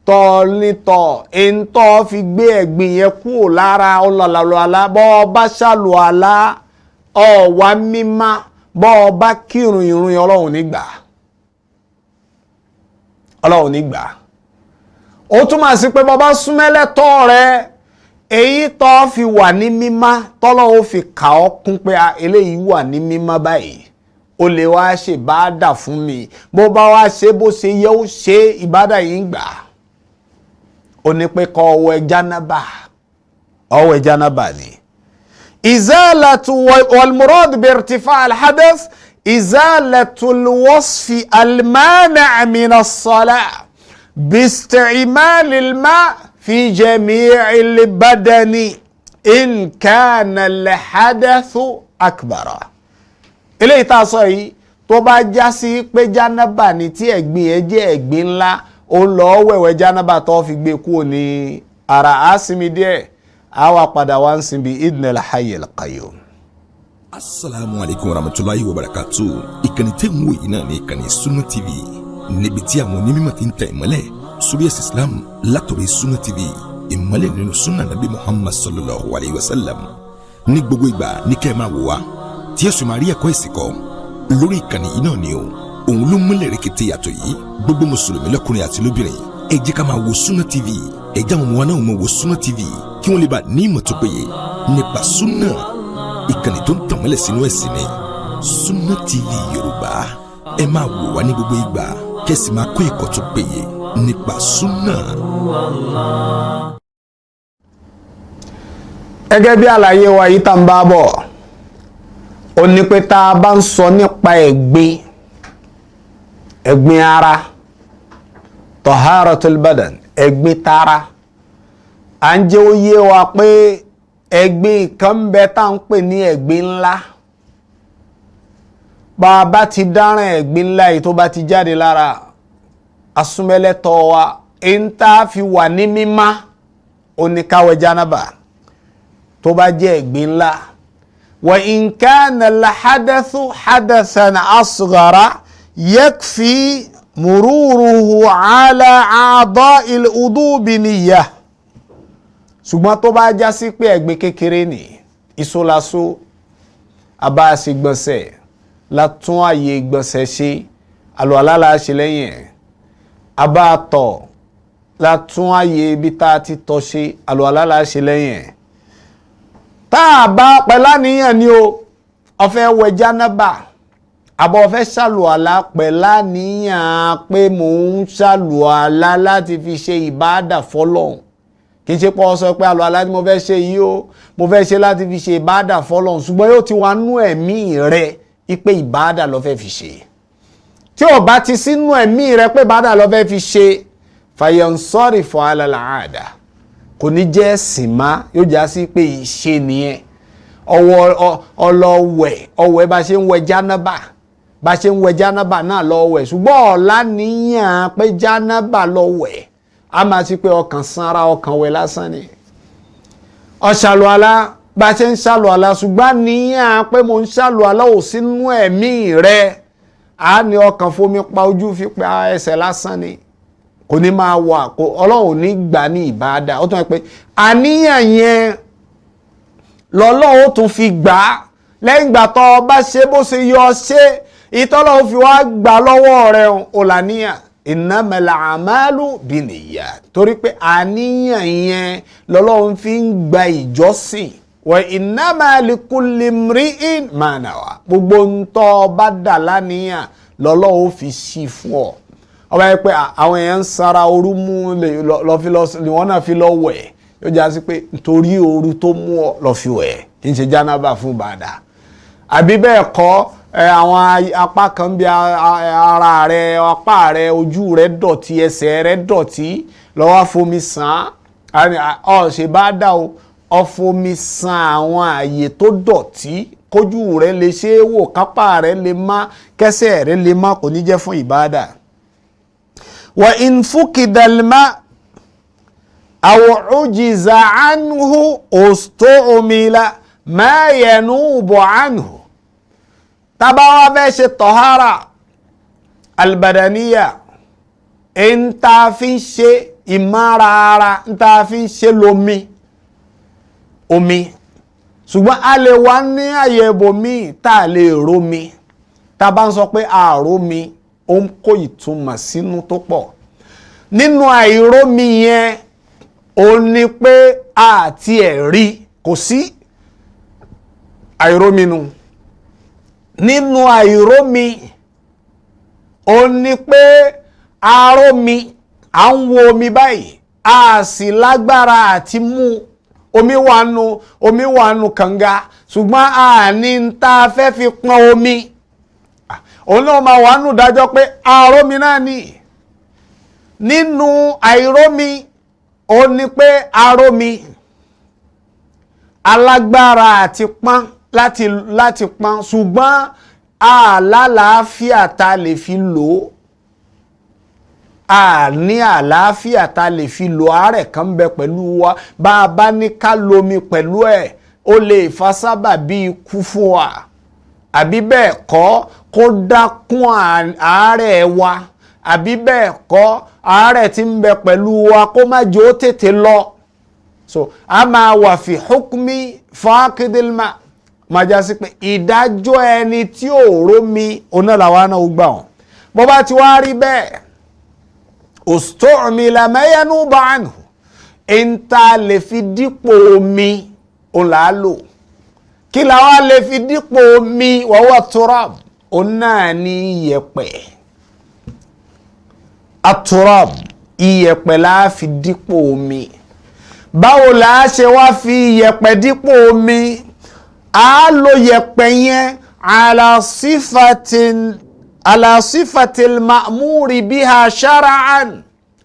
tọ́ nítọ̀ ẹ̀ńtọ́ fi gbé ẹ̀gbin yẹn kúrò lára ọlọ́làlọ́lá bọ́ ọ bá ṣàlùwàlá ọ̀wá mímọ́ bọ́ ọ bá kírun ìrun ọlọ́run nígbà ọlọ́run nígbà. ó túmọ̀ sí pé bọ́ bá súnmọ́ ẹlẹ́tọ̀ọ́ rẹ èyí tó fi wà ní mímọ́ tọ́lọ́run fi kà ọ́ kún pé eléyìí wà ní mímọ́ báyìí o lè wá ṣe ìbáàdà fún mi bó bá wá ṣe bó ṣe yẹ ó ṣe ìbáàdà yìí ń gbà. ó ní pé kó ọwọ́ jánábà ni. izalatu walmurad bi irtifa alhadath izalatu alwasfi almani' min as-salah باستعمال الماء في جميع البدن إن كان الحدث أكبر. eléyìí tá a sọ yìí tó bá já sí pé jánábà ní tí ẹ̀gbin ẹ̀ jẹ́ ẹ̀gbin ńlá ó lọ wẹ̀wẹ̀ jánábà tó fi gbé kúrò ní ara á sinmi díẹ̀ á wà padà wá ń sin bí idnil hayyil qayyum. asalaamu alaykum wa rahmatulahi wa barakatu. ìkànnì tẹ́ ń wò yìí náà ní ìkànnì Sunna TV níbi tí àwọn onímọ̀ ti ń tẹ̀ ìmọ́lẹ̀ sórí ẹ̀sìn Islam látọ̀rọ̀ Sunna TV ìmọ́lẹ̀ nínú sunna nabi Muhammad sallallahu alayhi wa sallam. ní gbogbo ìgbà ní kẹ́ ẹ máa wò wá tí ẹ̀sùn máa rí ẹ̀kọ́ ìsìnkọ́ lórí ìkànnì yìí náà ni o. òun ló múlẹ̀ rẹ̀kẹ̀tẹ̀ yàtọ̀ yìí gbogbo mùsùlùmí lọ́kùnrin àti lóbìnrin ẹ jẹ́ ká máa wo Sunna TV ẹ jẹ́ àwọn ọmọ wa náà máa wo Sunna TV kí wọ́n lè bá ní ìmọ̀ tó péye nípa sunna. ìkànnì tó ń tànmọ́lẹ̀ sínú ẹ̀sìn ni Sunna TV Yorùbá ẹ máa wò wá ní gbogbo ìgbà kẹ́sì máa kó ẹ̀kọ́ tó péye nípa sunna. gẹ́gẹ́ bí àlàyé wa yìí tá ń bá bọ̀ ó ní pé tá a bá ń sọ nípa ẹ̀gbin ara taharatul badan ẹ̀gbin tara à ń jẹ́ ó yé wa pé ẹ̀gbin kan ń bẹ tá ń pè ní ẹ̀gbin ńlá. bá a bá ti dáràn ẹ̀gbin ńlá yìí tó bá ti jáde lára asúnmẹ́lẹ́tọ̀ wa ń tá a fi wà ní mímá oníkáwẹ̀ jánábà tó bá jẹ́ ẹ̀gbin ńlá. wa in kana al-hadathu hadathan asghara yakfi mururuhu ala a'dha'il wudu bi niyyah. ṣùgbọ́n tó bá já sí pé ẹ̀gbin kékeré ní ìsolaso abáṣegbọ̀nsẹ̀ látún àyè ìgbọ̀nsẹ̀ ṣe àlùwàlá la ṣe lẹ́yìn ẹ̀ abáàtọ̀ látún àyè ibi tá a ti tọ̀ ṣe àlùwàlá la ṣe lẹ́yìn ẹ̀. tá a bá pẹ̀lá níyàn ni o ó fẹ́ wẹ̀ jánábà àbọ̀ ó fẹ́ ṣàlùwàlá pẹ̀lá níyàn pé mò ń ṣàlùwàlá láti fi ṣe ìbáàdà fọ́lọ́hun kì í ṣe pọ́ sọ pé àlùwàlá tí mo fẹ́ ṣe yìí o mo fẹ́ ṣe láti fi ṣe ìbáàdà fọ́lọ́hun ṣùgbọ́n yóò ti wà nú ẹ̀mí rẹ̀ ipe ìbáàdà ló fẹ́ fi ṣe. tí ò bá ti sínú ẹ̀mí rẹ̀ pé ìbáàdà ló fẹ́ fi ṣe fayansarifu ala al-aada kò ní jẹ́ ẹ̀sìn má yóò já sí pé ìṣe nìyẹn. ọwọ́ bá ṣe ń wẹ̀ jánábà bá ṣe ń wẹ̀ jánábà náà lọ wẹ̀ ṣùgbọ́n ọ̀la níyàn pé jánábà lọ wẹ̀ a máa ti pé ọkàn sanra ọkàn wẹ̀ lásán ni. ọ̀ṣàlùwàlá bá ṣe ń ṣàlùwàlá ṣùgbọ́n níyàn pé mo ń ṣàlùwàlá ò sínú ẹ̀mí rẹ̀ a ní ọkàn fomi pa ojú fi pa ẹsẹ̀ lásán ni kò ní máa wà ọlọ́run ò ní gbà ní ìbáadà ó tún wá pé àníyàn yẹn lọ́lọ́run ó tún fi gbà á lẹ́yìn ìgbà tó o bá ṣe bó ṣe yọ ṣe ìtọ́lọ́run fi wá gbà lọ́wọ́ rẹ̀ ò làníyàn innamal a'malu binniyat torí pé àníyàn yẹn lọ́lọ́run fi ń gba ìjọsìn wa innama likulli imri'in ma nawa gbogbo ń tọ́ bá dà láníyàn lọ́lọ́run fi sí fún ọ. ọba yẹn pé àwọn èèyàn ń sara ooru mú ni wọ́n náà fi lọ wẹ̀ yóò já sí pé nítorí ooru tó mú ọ lọ fi wẹ̀ kì í ṣe jánábà fún bàdà. àbí bẹ́ẹ̀ kọ́ àwọn apá kan bí ara rẹ apá rẹ ojú rẹ dọ̀tí ẹsẹ̀ rẹ dọ̀tí lọ́wọ́ fomi sàn án ọ̀ ṣe bá dà o ọ fomi sàn àwọn àyè tó dọ̀tí kójú rẹ lè ṣe é wò kápá rẹ lè má kẹsẹ̀ rẹ lè má kò ní jẹ́ fún ìbádà. wa in fukidal ma aw ujiza anhu ustu'mila ma yanubu anhu. Tábà wá fẹ́ ṣe tọ̀hárà albadaniya ń ta fi ń ṣe ìmára ara ń ta fi ń ṣe lómi omi, ṣùgbọ́n a lè wá ní àyè ibòmíì tá a lè rómi. Tá bá ń sọ pé àrómi ó ń kó ìtumọ̀ sínú tó pọ̀. Nínú àìrómi yẹn ó ní pé àti ẹ̀rí kò sí àìrómi nu. Nínú àìrómi ó ní pé àrómi à ń wo omi báyìí a sì lágbára àti mú omi wà nù kànga ṣùgbọ́n a ní ń ta fẹ́ fi pọn omi. Òun náà máa wà nù dájọ́ pé àrómi náà ni. Nínú àìrómi ó ní pé àrómi alágbára àti pọn láti pọn ṣùgbọ́n àlàáfíà ta lè fi lò ó. A ní àlàáfíà ta lè fi lò àárẹ̀ kan bẹ pẹ̀lú wa bá a bá ní ká lomi pẹ̀lú ẹ̀ ó lè fa sábàbí ikú fún wa àbí bẹ́ẹ̀ kọ́ kó dákún àárẹ̀ wa àbí bẹ́ẹ̀ kọ́ àárẹ̀ tí ń bẹ pẹ̀lú wa kó má jẹ́ ó tètè lọ. So a máa wà fi hukmi faqidilma máa já sí pé ìdájọ́ ẹni tí ò rómi onáláwa náà ó gbà wọ́n. Bó bá ti wá rí bẹ́ẹ̀ ustu'mila ma yanubu anhu ń ta lè fi dípò omi òun là á lò. Kí la wá lè fi dípò omi wa huwa turab òun náà ní iyẹ̀pẹ̀. At-turab iyẹ̀pẹ̀ la fi dípò omi. Báwo la ṣe wá fi iyẹ̀pẹ̀ dípò omi? A lo iyẹ̀pẹ̀ yẹn ala sifatil ma'muri biha shara'an.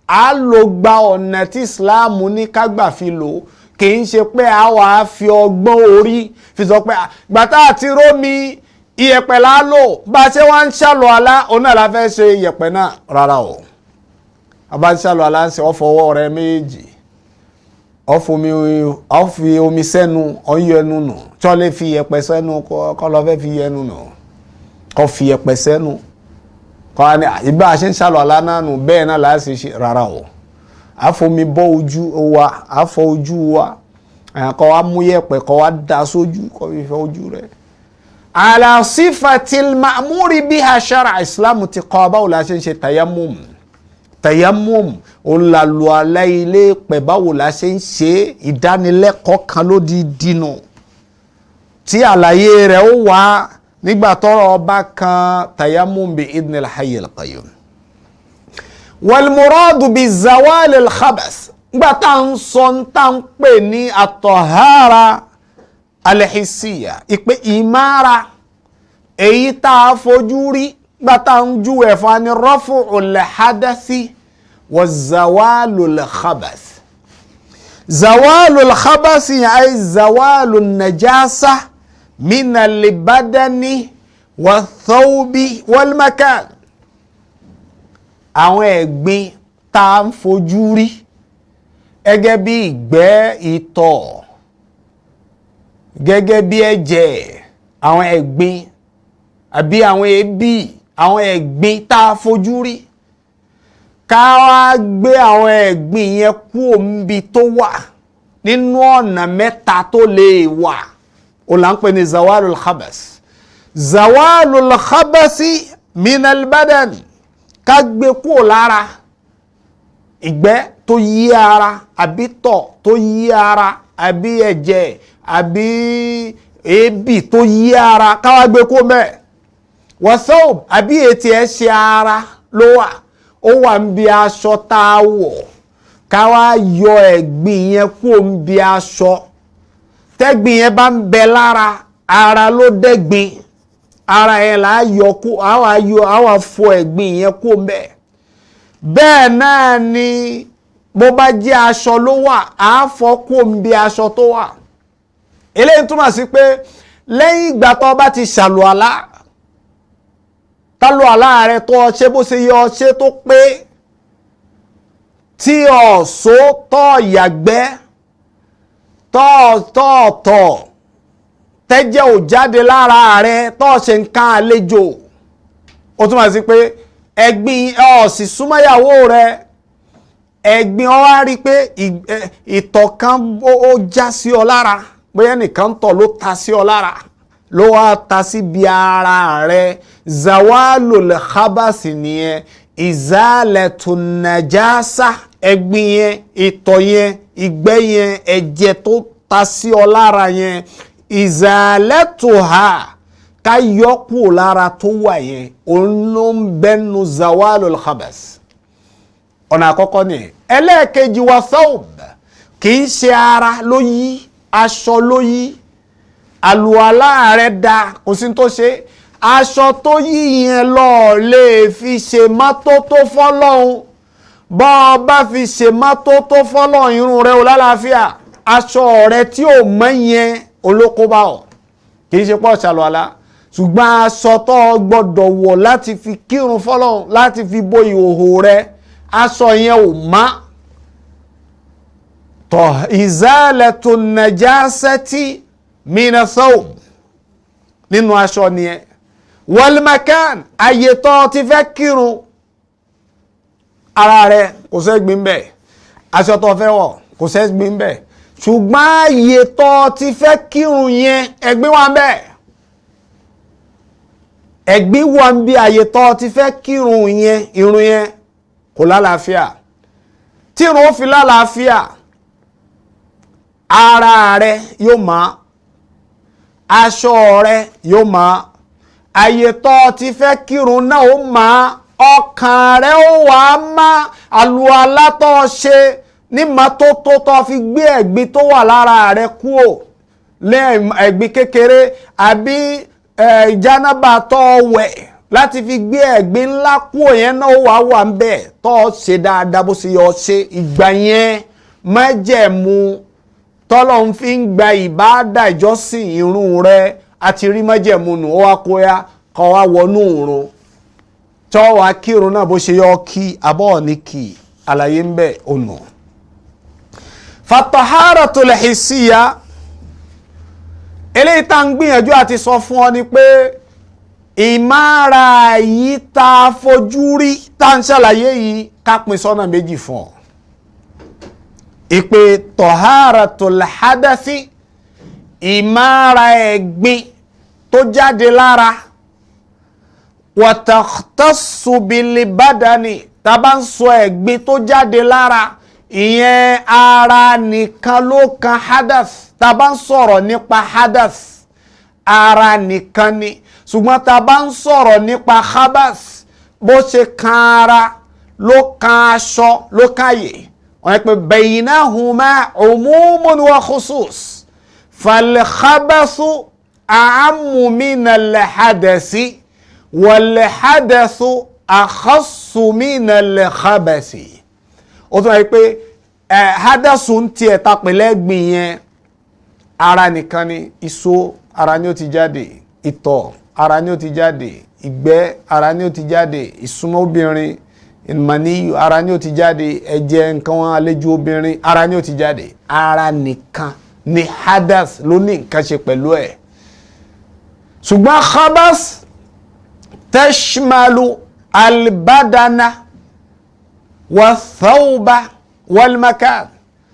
A lo gba ọ̀nà tí Islam ní ká gbà fi lò kì í ṣe pé a wà á fi ọgbọ́n orí fi sọ pé gbàtà àti rómi iyẹ̀pẹ̀ la lò bá ṣe wá ń ṣàlọ́ àlá òun náà la fẹ́ ṣe iyẹ̀pẹ̀ náà rárá o. A bá ń ṣàlọ́ àlá ń ṣe ọ̀fọwọ́ rẹ méjì ọ̀fi omi sẹ́nu ọ̀yọ ẹnu nù tí wọ́n lè fi iyẹ̀pẹ̀ sẹ́nu kọ́ lọ fẹ́ fi yẹnu nù kọ́ fi iyẹ̀pẹ̀ sẹ́nu kọ́ ni ìgbà ṣe ń ṣàlọ́ àlá náà nù bẹ́ẹ̀ náà láà ṣe ṣe rárá o. Àfomi bọ́ ojú wa àfọ ojú wa kọ́ wa mú iyẹ̀pẹ̀ kọ́ wa da sójú kọ́ fi fọ ojú rẹ̀. Ala sifatil ma'muri biha shar'a Islam ti kọ́ báwo la ṣe ń ṣe tayammum òun la lu aláìlé pẹ̀ báwo la ṣe ń ṣe ìdánilẹ́kọ̀ọ́ kan ló di dínà tí àlàyé rẹ̀ ó wà nígbà tọ́rọ̀ ọba kan tayammum bi idnil hayyil qayyum. Wal muradu bi zawalil khabas nígbà tá ń sọ tá ń pè ní at-tahara al-hissiyya ìpè ìmára èyí tá a fojú rí gbàtà ń ju ẹ̀fọn ni rafu'ul hadathi wa zawalul khabath. Zawalul khabath ay zawalun najasa minal badani wa thawbi wal makan. Àwọn ẹ̀gbin tá a ń fojú rí gẹ́gẹ́ bí ìgbẹ́ ìtọ̀ gẹ́gẹ́ bí ẹ̀jẹ̀ àwọn ẹ̀gbin àbí àwọn èébì àwọn ẹ̀gbin tá a fojú rí ká wá gbé àwọn ẹ̀gbin yẹn kú òǹbi tó wà nínú ọ̀nà mẹ́ta tó lè wà ó là ń pè ní zawalul khabas. Zawalul khabasi minal badan ká gbé kú lára ìgbẹ́ tó yí ara àbí tọ̀ tó yí ara àbí ẹ̀jẹ̀ àbí èébì tó yí ara ká wá gbé kú mẹ́ẹ̀. Wathawb àbí ètì ẹ̀ ṣe ara ló wà ó wà ń bi aṣọ tá a wọ̀ ká wá yọ ẹ̀gbin yẹn kó ń bi aṣọ tẹ́gbin yẹn bá ń bẹ lára ara ló dẹ́gbin ara yẹn là á yọ kó àwa fọ ẹ̀gbin yẹn kó ń bẹ. Bẹ́ẹ̀ náà ni bó bá jẹ́ aṣọ ló wà á fọ kó ń bi aṣọ tó wà. Eléyìí túmọ̀ sí pé lẹ́yìn ìgbà tó bá ti ṣàlùwàlá tálọ́ àlá rẹ̀ tó ṣe bó ṣe yọ ṣe tó pé tí ọ̀sọ́ tọ́ yàgbẹ́ tọ́ tẹ́jẹ́ ò jáde lára rẹ̀ tọ́ ṣe nǹkan àlejò ó túmọ̀ sí pé ẹ̀gbin ọ̀sì súnmọ́yàwó rẹ̀ ẹ̀gbin ọ wá rí pé ìtọ̀ kan ó já sí ọ lára bóyá nìkan tọ̀ ló ta sí ọ lára ló wá ta sí bí ara rẹ̀ zawalul khabasi nìyẹn izalatul najasa ẹ̀gbin yẹn ìtọ̀ yẹn ìgbẹ́ yẹn ẹ̀jẹ̀ tó ta sí ọ lára yẹn izalatuha ká yọkù lára tó wà yẹn òun ló ń bẹnu zawalul khabas ọ̀nà àkọ́kọ́ ni ẹlẹ́ẹ̀kejì wa thawb kì í ṣe ara ló yí aṣọ ló yí àlùwàlá rẹ̀ da kò sí tó ṣe aṣọ tó yí yẹn lọ lè fi ṣe mọ́tótó fọ́lọ́hun bọ́ ọ bá fi ṣe mọ́tótó fọ́lọ́hun irun rẹ̀ ò lálàáfíà aṣọ rẹ̀ tí ò mọ́ yẹn olókóbá ọ̀ kì í ṣe pọ̀ ṣàlùwàlá ṣùgbọ́n aṣọ tó gbọ́dọ̀ wọ̀ láti fi kírun fọ́lọ́hun láti fi bo ìhòhò rẹ̀ aṣọ yẹn ò má tọ̀ izalatun najasati mina thawb nínú aṣọ nìyẹn wal makan ayé tó ti fẹ́ kírun ara rẹ̀ kò sẹ́gbin bẹ́ẹ̀ aṣọ tó fẹ́ wọ̀ kò sẹ́gbin bẹ́ẹ̀ ṣùgbọ́n ayé tó ti fẹ́ kírun yẹn ẹ̀gbin wà bẹ́ẹ̀ ẹ̀gbin wà bí ayé tó ti fẹ́ kírun yẹn irun yẹn kò lálàáfíà tí irun ó fi lálàáfíà ara rẹ̀ yóò mọ́ aṣọ rẹ̀ yóò mọ́ ayé tó ti fẹ́ kírun náà ó mọ́ ọkàn rẹ̀ ó wà á má àlùwàlá tó ṣe ní mọ́tótó tó fi gbé ẹ̀gbin tó wà lára rẹ̀ kúò lẹ́yìn ẹ̀gbin kékeré àbí ìjánábà tó wẹ̀ láti fi gbé ẹ̀gbin ńlá kúò yẹn náà ó wà ń bẹ̀ tó ṣe dáadáa bó ṣe yọ ṣe ìgbà yẹn májẹ̀mú tọ́lọ̀ ń fi ń gba ìbáàdà ìjọsìn irun rẹ̀ àti rí májẹ̀mú nù ó wá kó ya kọ́ wá wọnú òrun tó wá kírun náà bó ṣe yọ kí abọ́ ní kí àlàyé ń bẹ̀ ònà. fataharatul hissiya eléyìí tá ń gbìyànjú àti sọ fún ọ ni pé ìmára yìí tá a fojú rí tá ń ṣàlàyé yìí ká pín sọ́nà méjì fún ọ. ìpè taharatul hadathi ìmára ẹ̀gbin tó jáde lára wa takhtassu bil badani tá bá ń sọ ẹ̀gbin tó jáde lára ìyẹn ara nìkan ló kan hadath tá bá ń sọ̀rọ̀ nípa hadath ara nìkan ni ṣùgbọ́n tá bá ń sọ̀rọ̀ nípa khabath bó ṣe kan ara ló kan aṣọ ló káyè wọ́n pè baynahuma umumun wa khusus fal khabathu a'ammu minal hadathi wal hadathu akhassu minal khabathi ó tún wáyé pé hadasu ń tiẹ̀ tapẹ̀lẹ́ gbìn yẹn ara nìkan ni iṣó ara ni ó ti jáde ìtọ̀ ara ni ó ti jáde ìgbẹ́ ara ni ó ti jáde ìsúnmọ́ obìnrin ìmọ̀níyù ara ni ó ti jáde ẹ̀jẹ̀ nǹkan àlejò obìnrin ara ni ó ti jáde ara nìkan ni hadas ló ní nǹkan ṣe pẹ̀lú ẹ̀ ṣùgbọ́n khabas tashmalu albadana wa thawba wal makan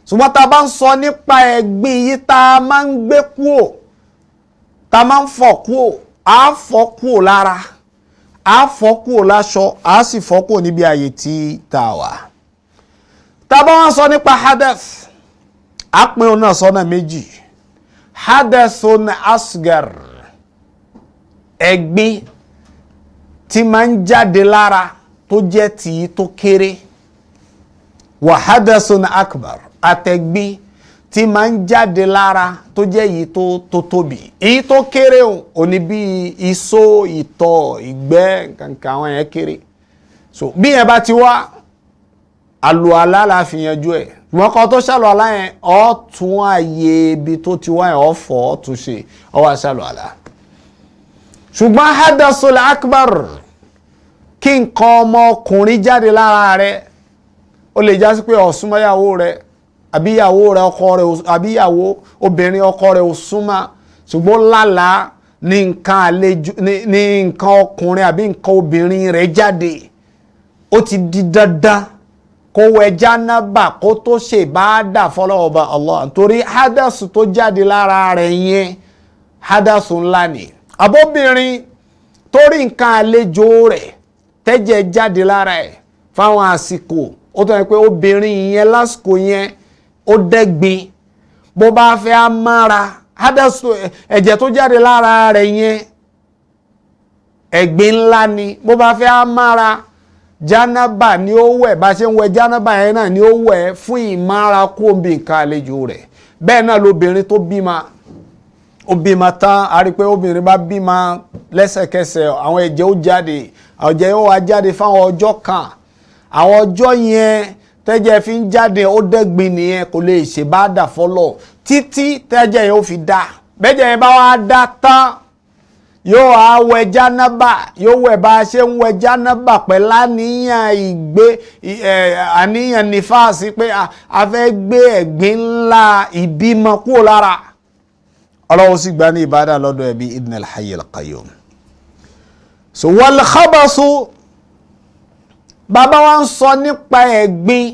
ṣùgbọ́n tá a bá ń sọ nípa ẹ̀gbin yìí tá a máa ń gbé kúò tá a máa ń fọ̀ kúò á fọ̀ kúò lára á fọ̀ kúò láṣọ á sì fọ̀ kúò níbi ààyè tí tá a wà. tá a bá wá sọ nípa hadath á pín òun náà sọ́nà méjì hadathun asgar ẹ̀gbin tí máa ń jáde lára tó jẹ́ tìí tó kéré wa hadathun akbar àtẹ̀gbin tí máa ń jáde lára tó jẹ́ èyí tó tóbi èyí tó kéré ò ní bí iṣó ìtọ̀ ìgbẹ́ kankan àwọn yẹn kéré so bí yẹn bá ti wá àlùwàlá la fi yanjú ẹ̀ wọ́n kọ́ tó ṣàlùwàlá yẹn ọ́ tún àyè ibi tó ti wá yẹn ọ́ fọ̀ ọ́ tún ṣe ọ́ wá ṣàlùwàlá ṣùgbọ́n hadathul akbar kí nǹkan ọmọkùnrin jáde lára rẹ̀ ó lè já sí pé ó súnmọ́ ìyàwó rẹ̀ àbí ìyàwó rẹ̀ ọkọ rẹ̀ àbí ìyàwó obìnrin ọkọ rẹ̀ ò súnmọ́ ṣùgbọ́n lálàá ní nǹkan àlejò ní nǹkan ọkùnrin àbí nǹkan obìnrin rẹ̀ jáde ó ti di dandan kó wẹ̀ jánábà kó tó ṣe ìbáàdà fọlọ́wọ́ bá Allah nítorí hádàsù tó jáde lára rẹ̀ yẹn hádàsù ńlá ni abóbìnrin torí nǹkan àlejò rẹ̀ tẹ́jẹ̀ jáde lára ẹ̀ fáwọn àsìkò ó tó yẹ pé obìnrin yẹn lásìkò yẹn ó dẹ́gbin bó bá fẹ́ á mára hádàsù ẹ̀jẹ̀ tó jáde lára rẹ̀ yẹn ẹ̀gbin ńlá ni bó bá fẹ́ á mára jánábà ni ó wẹ̀ bá ṣe ń wẹ̀ jánábà yẹn náà ni ó wẹ̀ fún ìmára kó omi nǹkan àlejò rẹ̀ bẹ́ẹ̀ náà lobìnrin tó bímọ ó bímọ tán a rí i pé obìnrin bá bímọ lẹ́sẹ̀kẹsẹ̀ àwọn ẹ̀jẹ̀ ó jáde ẹ̀jẹ̀ yóò wá jáde fáwọn ọjọ́ kan àwọn ọjọ́ yẹn tẹ́jẹ̀ fi ń jáde ó dẹ́gbin nìyẹn kò lè ṣe bá dà fọlọ́ títí tẹ́jẹ̀ yẹn ó fi dá bẹ́jẹ̀ yẹn bá wá dá tán yóò á wẹ̀ jánábà yóò wẹ̀ bá a ṣe ń wẹ̀ jánábà pẹ̀lú àníyàn nífàsí pé a fẹ́ gbé ẹ̀gbin ńlá ìbímọ kúrò lára ọlọ́wọ́ sì gbá ní ìbádà lọ́dọ̀ ẹbí idnil hayyil qayyum. So wal khabasu bàbá wa ń sọ nípa ẹ̀gbin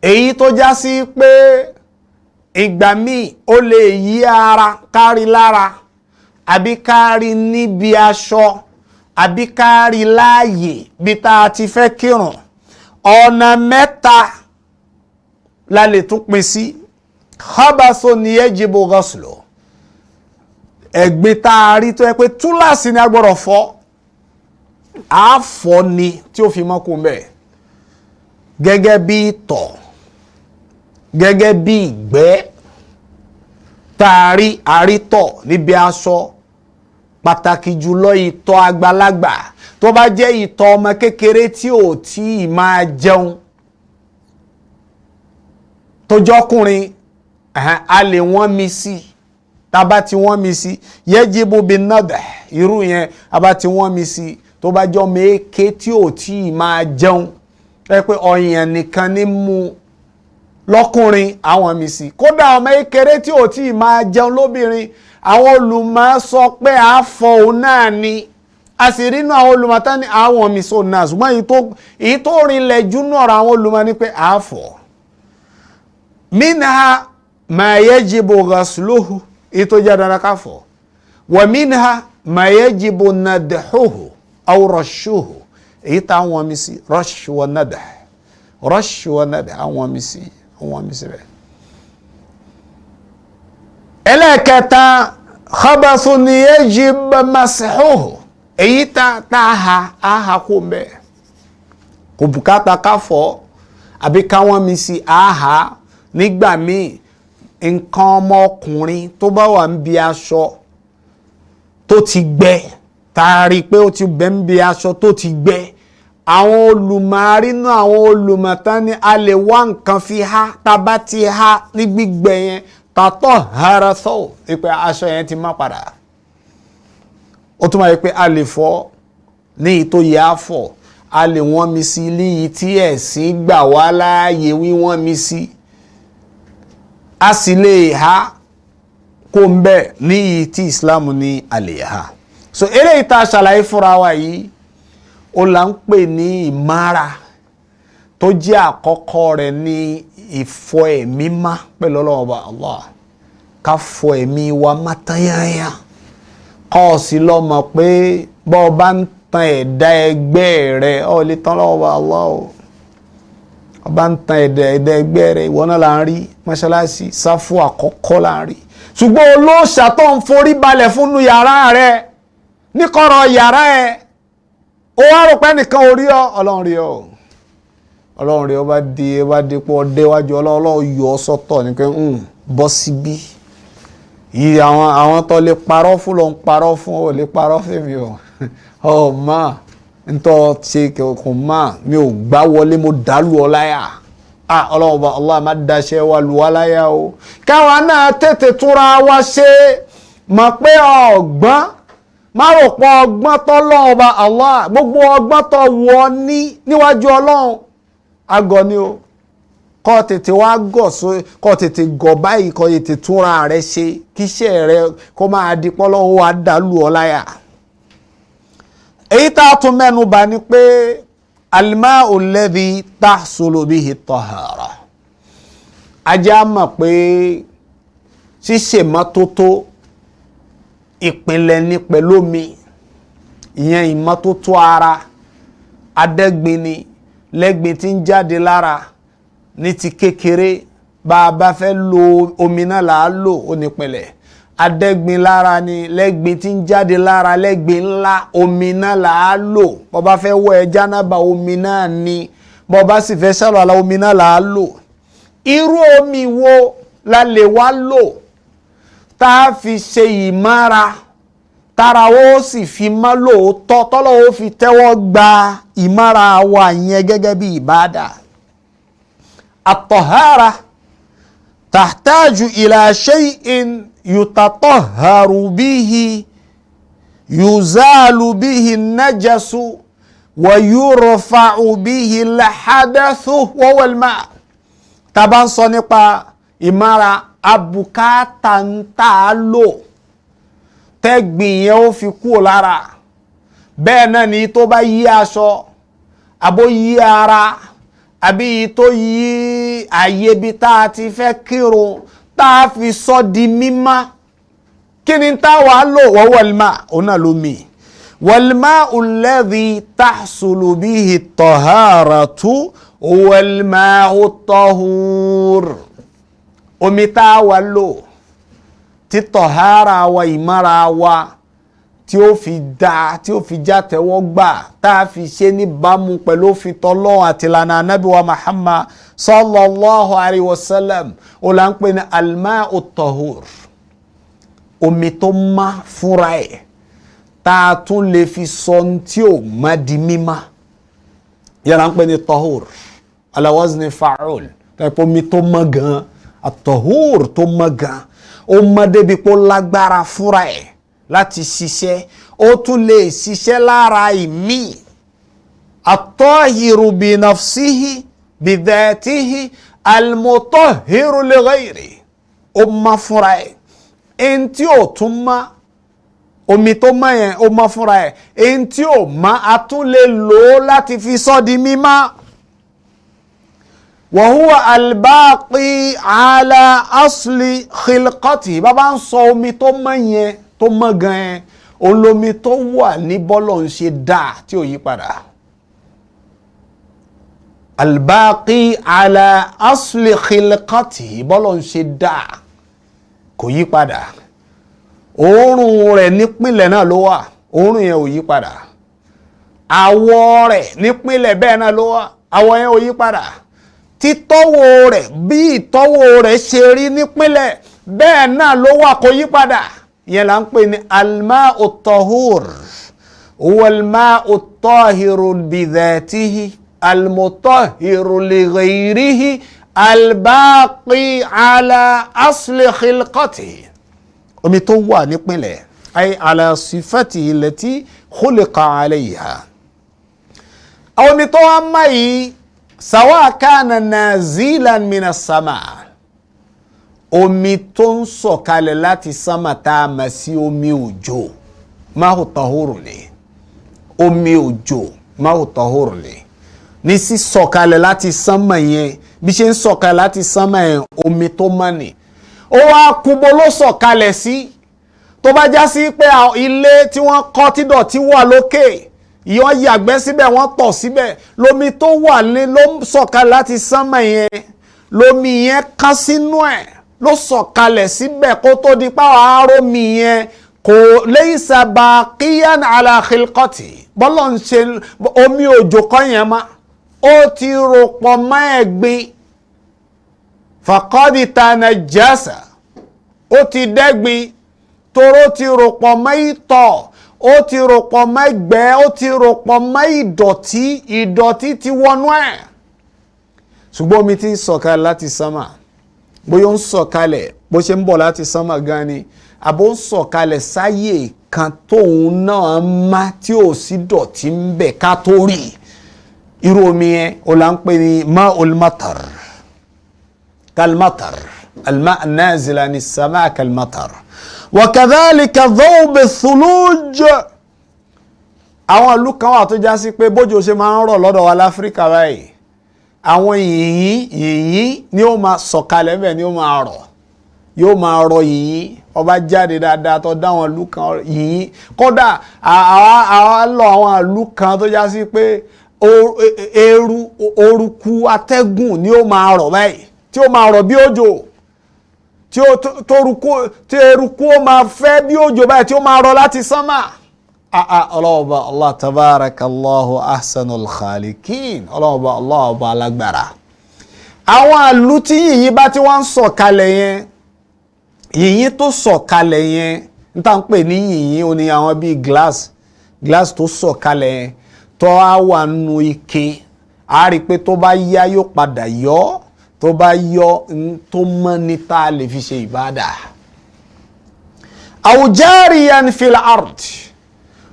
èyí tó já sí pé ìgbà míì ó lè yí ara kárí lára àbí kárí níbi aṣọ àbí kárí láàyè bí tá a ti fẹ́ kírun ọ̀nà mẹ́ta la lè tún pín sí khabasu ni yajibu ghaslu ẹ̀gbin tá a rí tó yẹ pé túláàsì ni a gbọ́dọ̀ fọ̀ àfọ̀ ni tí ó fi mọ́kù mẹ́ gẹ́gẹ́ bí ìtọ̀ gẹ́gẹ́ bí ìgbẹ́ tààrí àrítọ̀ níbi aṣọ pàtàkì jùlọ ìtọ̀ àgbàlagbà tó bá jẹ́ ìtọ̀ ọmọ kékeré tí ò tí ì máa jẹun tó jọkùnrin a lè wọ́n mi sí tàbá tí wọ́n mi sí yajibu bin nadh irú yẹn abá tí wọ́n mi sí tó bá jọ méèké tí ò tí ì máa jẹun ẹ pé ọyàn nìkan ní mú lọ́kùnrin àwọn mi sí kódà ọmọ kékeré tí ò tí ì máa jẹun lóbìnrin àwọn olùmọ̀ sọ pé àfọ̀ òun náà ni a sì rí inú àwọn olùmọ̀ tán ní àwọn mi sọ náà ṣùgbọ́n èyí tó rinlẹ̀ jù náà àwọn olùmọ̀ ní pé àfọ̀ minha ma yajibu ghasluhu èyí tó jẹ́ dandan ká fọ̀ wa minha ma yajibu nadhuhu aw rashuhu èyí tá àwọn mi sí rash wa nadh àwọn mi sí bẹ́ẹ̀. ẹlẹ́ẹ̀kẹta khabathu ni yajib mashuhu èyí tá a ha kó mbẹ́ kò bùkátà ká fọ̀ àbí káwọn mi sí àhá nígbà míì nǹkan ọmọkùnrin tó bá wà ń bi aṣọ tó ti gbẹ taari pé ó ti bẹ́ ń bi aṣọ tó ti gbẹ àwọn olùmọ̀árínú àwọn olùmọ̀tán ni a lè wá nǹkan fi há tábà ti há ní gbígbẹ yẹn tàtọ̀ harathó pé aṣọ yẹn ti má padà ó tún máa yẹ pé a lè fọ̀ ní ìtò yẹ á fọ̀ a lè wọ́n mi sí léyìí tí ẹ̀sìn gbà wá láàyè wíwọ́n mi sí a sì lè ha kó ń bẹ̀ ní iyì tí Islam ní a lè ha so eléyìí tá a ṣàlàyé fúnra wa yìí ó là ń pè ní ìmára tó jẹ́ àkọ́kọ́ rẹ̀ ní ìfọ̀ ẹ̀mí má pẹ̀lú Ọlọ́run Ọba Allah ká fọ̀ ẹ̀mí wa má tányányá kọ́ ọ sí lọ́mọ pé bọ́ ọ bá ń tan ẹ̀dá ẹgbẹ́ rẹ̀ ọ lè tán lọ́wọ́ Ọba Allah o ọba ń tan ẹ̀dá ẹgbẹ́ rẹ̀ ìwọ náà là ń rí mọ́ṣáláṣí sáfù àkọ́kọ́ là ń rí ṣùgbọ́n olóòṣà tó ń forí balẹ̀ fún nu yàrá rẹ̀ níkọ̀rọ̀ yàrá ẹ̀ ó wá rò pé nìkan orí ọ Ọlọ́run rí ọ Ọlọ́run rí ọ bá di pé ọdẹ wájú Ọlọ́run yọ ọ sọ́tọ̀ ní pé bọ́ síbí yìí àwọn tó lè parọ́ fún lọ ń parọ́ fún ọ lè parọ́ fèmí ọ máa ntọ́ ṣe kò máa mi ò gbá wọlé mo dàlú ọ láyà Ọlọ́run bá Allah má daṣẹ́ wa lù wá láyà o káwa náà tètè túnra wa ṣe mọ̀ pé ọgbọ́n má rò pọ̀ ọgbọ́n tó lọ́wọ́ bá Allah gbogbo ọgbọ́n tó wọ níwájú Ọlọ́run agọ̀ ni o kọ́ tètè wá gọ̀ so kọ́ tètè gọ̀ báyìí kọ́ tètè túnra rẹ ṣe kíṣẹ́ rẹ kó máa di pọ́lọ́wọ́ wa dàlú ọ láyà. èyí tá a tún mẹ́nu bà ni pé al-ma'u alladhi tahsulu bihi at-tahara. ajá mọ̀ pé ṣíṣe mọ́tótó ìpínlẹ̀ ní pẹ̀lú omi ìyẹn ìmọ́tótó ara adẹ́gbin ni lẹ́gbin tí ń jáde lára ní ti kékeré bá a bá fẹ́ lo omi náà là á lò ó nípìnlẹ̀ adẹ́gbin lára ni lẹ́gbin tí ń jáde lára lẹ́gbin ńlá omi náà là á lò bó bá fẹ́ wọ jánábà omi náà ni bó bá sì fẹ́ ṣàlùwàlá omi náà là á lò. irú omi wo la lè wá lò tá a fi ṣe ìmára tára ó sì fi mọ́ lóòótọ́ tọ́lọ́ ó fi tẹ́wọ́ gba ìmára wa yẹn gẹ́gẹ́ bí ìbádà. at-tahara tahtaju ila shay'in yutatahharu bihi yuzalu bihi an-najasu wa yurfa'u bihi al-hadathu wa huwa al-ma'. tá bá ń sọ nípa ìmára abùkátà ń tà á lò tẹ́gbìn yẹn ó fi kúrò lára bẹ́ẹ̀ náà ni tó bá yí aṣọ àbó yí ara àbí tó yí àyè bí tá a ti fẹ́ kírun tá a fi sọ di mímá kí ni tá wà á lò wal-ma' òun náà ló mi wal-ma'u alladhi tahsulu bihi at-taharatu wal-ma'u at-tahur. omi tá a wà lò tí tọ̀hárà wa ìmára wa tí ó fi dá tí ó fi já tẹ́wọ́ gbà tá a fi ṣe níbàámu pẹ̀lú òfin tọ́lọ́hun àti ìlànà anábì wa Muhammad sallallahu alayhi wa sallam ó là ń pè ní al-ma'u at-tahur omi tó má fúnra ẹ̀ tá a tún lè fi sọ tí ò má di mímá yàrá ń pè ní tahur ala wazni fa'ul tẹ́pọ̀ omi tó mọ́ gan at-tahur tó mọ́ gan ó mọ́ débi pé ó lágbára fúnra ẹ̀ láti ṣiṣẹ́ ó tún lè ṣiṣẹ́ lára ìmí. at-tahiru bi nafsihi bi dhatihi al-mutahhiru li ghayri ó mọ́ fúnra ẹ̀ ẹni tí ò tún mọ́ omi tó mọ́ yẹn ó mọ́ fúnra ẹ̀ ẹni tí ò mọ́ a tún lè lò ó láti fi sọ́ di mímọ́. wa huwa al-baqi ala asli khilqati bàbá ń sọ omi tó mọ́ yẹn tó mọ́ gan yẹn olómi tó wà ní bọ́lọ̀ ń ṣe dáa tí ò yí padà. al-baqi ala asli khilqati bọ́lọ̀ ń ṣe dáa kò yí padà òórùn rẹ̀ nípìnlẹ̀ náà ló wà òórùn yẹn ò yí padà àwọ̀ rẹ̀ nípìnlẹ̀ bẹ́ẹ̀ náà ló wà àwọ̀ yẹn ò yí padà títọ́wò rẹ̀ bí ìtọ́wò rẹ̀ ṣe rí nípínlẹ̀ bẹ́ẹ̀ náà ló wà kó yí padà yẹn là ń pè ní al-ma'u at-tahur wal-ma'u at-tahiru bi dhatihi al-mutahhiru li ghayrihi al-baqi ala asli khilqatihi omi tó wà nípínlẹ̀ ay ala sifatihi allati khuliqa alayha àwọn omi tó wá máa yìí sawa kana nazilan mina sama omi tó ń sọ̀kalẹ̀ láti sama tá a mọ̀ sí omi òjò máa tahuru ni omi òjò máa tahuru ni ní sí sọ̀kalẹ̀ láti sama yẹn bí ṣe ń sọ̀kalẹ̀ láti sama yẹn omi tó mọ́ ni ó wá kúbo ló sọ̀kalẹ̀ sí tó bá já sí pé ilé tí wọ́n kọ́ tí dọ̀tí wà lókè ìyọ́n yàgbẹ́ síbẹ̀ wọ́n tọ̀ síbẹ̀ lomi tó wà ní ló sọ̀kalẹ̀ láti sánmà yẹn lomi yẹn kán sínú ẹ̀ ló sọ̀kalẹ̀ síbẹ̀ kó tó di páwọn arómi yẹn kò laysa baqiyan ala khilqati bọ́lọ̀ ń ṣe omi òjò kan yẹn má ó ti rò pọ̀ mọ́ ẹ̀gbin faqad tanajjasa ó ti dẹ́gbin toró ti rò pọ̀ mọ́ ìtọ̀ ó ti rò pọ̀ mọ́ ẹgbẹ́ ó ti rò pọ̀ mọ́ ìdọ̀tí ti wọnú ẹ̀ ṣùgbọ́n omi ti ń sọ̀kalẹ̀ láti sánmà bóyá ó ń sọ̀kalẹ̀ bó ṣe ń bọ̀ láti sánmà gan ni àbó ń sọ̀kalẹ̀ sáyè kan tóun náà má tí ò sí dọ̀tí ń bẹ̀ ká tó rí irú omi yẹn ó là ń pè ní ma'ul matar kalmatar alma nazila ni sama kalmatar wa kadhalika dhawb thuluj. àwọn ìlú kan wà tó já sí pé bójò ṣe máa ń rọ̀ lọ́dọ̀ wa láfíríkà báyìí àwọn yìnyín ni ó máa sọ̀kalẹ̀ bẹ́ẹ̀ ni ó máa rọ̀ yóò máa rọ̀ yìnyín ọba jáde dáadáa tó dá àwọn ìlú kan yìnyín kódà àwa lọ àwọn ìlú kan tó já sí pé eruku atẹ́gùn ni ó máa rọ̀ báyìí tí ó máa rọ̀ bí òjò tí eruku ó máa fẹ́ bí òjò báyìí tí ó máa rọ̀ láti sánmà. ọlọ́ọ̀bá allah tabarakallahu ahsanul khalikin ọlọ́ọ̀bá allah ọba alágbára. àwọn ìlú tí yìnyín bá tí wọ́n ń sọ̀kalẹ̀ yẹn yìnyín tó sọ̀kalẹ̀ yẹn n tá ń pè ní yìnyín ó ní àwọn bíi glass tó sọ̀kalẹ̀ yẹn tó á wà nù ike a rí i pé tó bá yá yóò padà yọ tó bá yọ tó mọ́ ní tá a lè fi ṣe ìbádà. awjariyan fil ard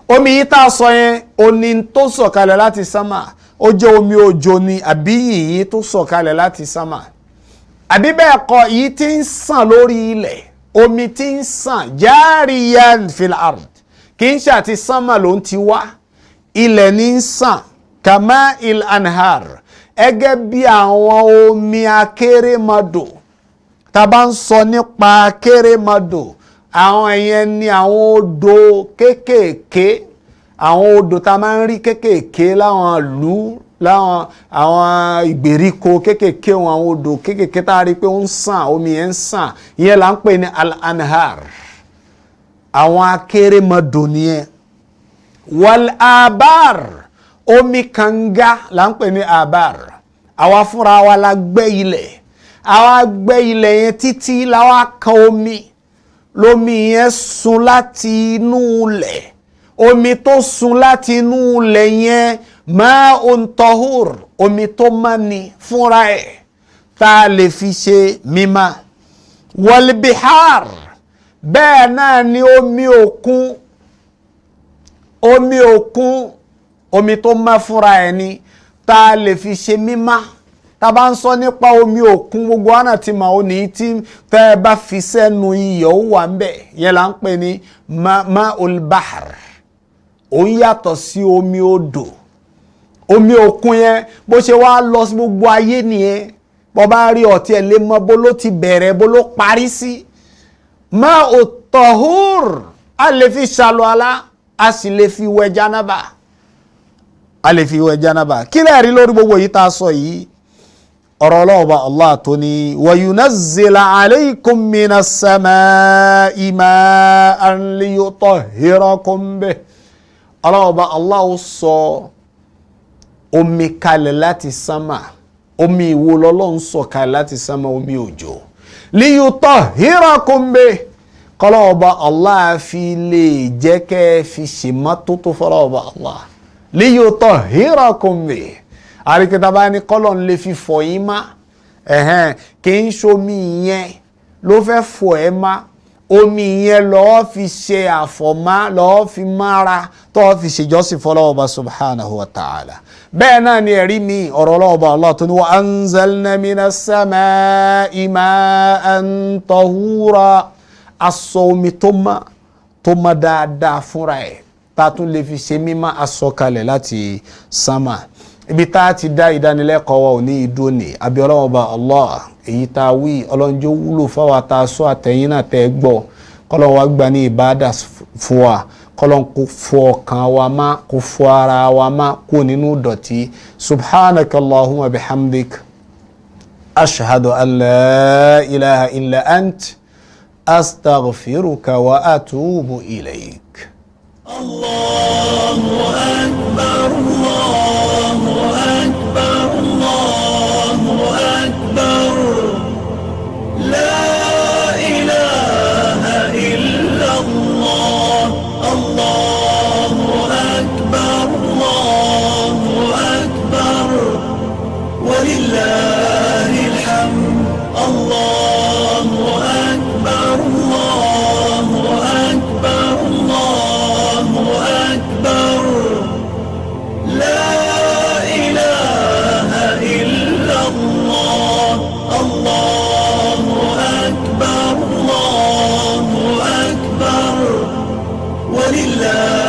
omi yìí tá a sọ yẹn oní tó sọ̀kalẹ̀ láti sámà ó jẹ́ omi òjò ni àbí yìnyín tó sọ̀kalẹ̀ láti sámà àbí bẹ́ẹ̀ kọ́ yìí tí ń sàn lórí ilẹ̀ omi tí ń sàn jariyan fil ard kì í ṣe àti sámà ló ń ti wá ilẹ̀ ní ń sàn kama il anhar ẹgẹ́ bí àwọn omi akérèmọdò tá a bá ń sọ nípa akérèmọdò àwọn ìyẹn ni àwọn odò kéékèèké àwọn odò tá a máa ń rí kéékèèké láwọn ìlú láwọn àwọn ìgbèríko kéékèèké àwọn odò kéékèèké tá a rí pé ó ń sàn omi yẹn ń sàn ìyẹn là ń pè ní al-anhar àwọn akérèmọdò nìyẹn wal abar omi kànga là ń pè ní abar àwa fúnra wa la gbẹ́ ilẹ̀ àwa gbẹ́ ilẹ̀ yẹn títí láwa kan omi lómi yẹn sun láti inú ilẹ̀ omi tó sun láti inú ilẹ̀ yẹn ma'un tahur omi tó má ni fúnra ẹ̀ tá a lè fi ṣe mímá wal bihar bẹ́ẹ̀ náà ni omi òkun omi tó má fúnra ẹ̀ ni tá a lè fi ṣe mímá tá a bá ń sọ nípa omi òkun gbogbo àná tí màá ò ní tí tẹ́ ẹ bá fi sẹ́nu iyọ̀ ó wà ń bẹ̀ yẹn là ń pè ní ma'ul bahr ó ń yàtọ̀ sí omi odò omi òkun yẹn bó ṣe wá lọ sí gbogbo ayé nìyẹn bó bá rí ọtí ẹ̀ lé mọ́ bó ló ti bẹ̀rẹ̀ bó ló parí sí ma'ut tahur a lè fi ṣàlùwàlá a sì lè fi wẹ̀ jánábà kí lè rí lórí gbogbo yìí tá a sọ yìí ọ̀rọ̀ ọlọ́ọ̀bá allah tó ní wa yunazzila alaykum minas samaa'i ma'an liyutahhirakum bih ọlọ́ọ̀bá allah ó sọ omi kalẹ̀ láti sánmà omi ìwo lọ́lọ́run sọ kalẹ̀ láti sánmà omi òjò liyutahhirakum bih kọ́lọ́ọ̀bá allah fi lè jẹ́ kẹ́ fi ṣèmọ́tótó fọ́lọ́ọ̀bá allah liyutahhirakum bih àríkẹta bá ní kọ́lọ̀ ń lè fi fọ̀ yín má kì í ṣomi yẹn ló fẹ́ fọ̀ ẹ́ má omi yẹn lọ́ọ́ fi ṣe àfọ̀má lọ́ọ́ fi mára tọ́ọ́ fi ṣèjọ́sìn fọlọ́ọ̀bá subhanahu wa ta'ala bẹ́ẹ̀ náà ni ẹ̀rí mi ọ̀rọ̀ ọlọ́ọ̀bá Allah tó ní wa anzalna minas samaa'i ma'an tahura aṣọ omi tó má dáadáa fúnra ẹ̀ tá a tún lè fi ṣe mímọ́ asọ̀kalẹ̀ láti sánmà ibi tá a ti dá ìdánilẹ́kọ̀ọ́ wa ò ní ìdúró ní àbí ọlọ́run ọba Allah èyí tá a wí ọlọ́njọ́ wúlò fáwọn tá a sọ àtẹ̀yìn náà tẹ́ gbọ́ kọ́lọ́n wa gbà ní ìbáàdà fún wa kọ́lọ́n kó fọ ọkàn wa má kó fọ ara wa má kó nínú dọ̀tí subhanaka Allahumma bihamdik ashhadu an la ilaha illa ant astaghfiruka wa atubu ilayk. Allahu akbar, Allahu akbar, Allahu akbar, la ilaha illa Allah, Allahu akbar, Allahu akbar, walillahi alhamd, Allahu akbar, Allahu akbar, Allahu akbar, la ilaha الهدى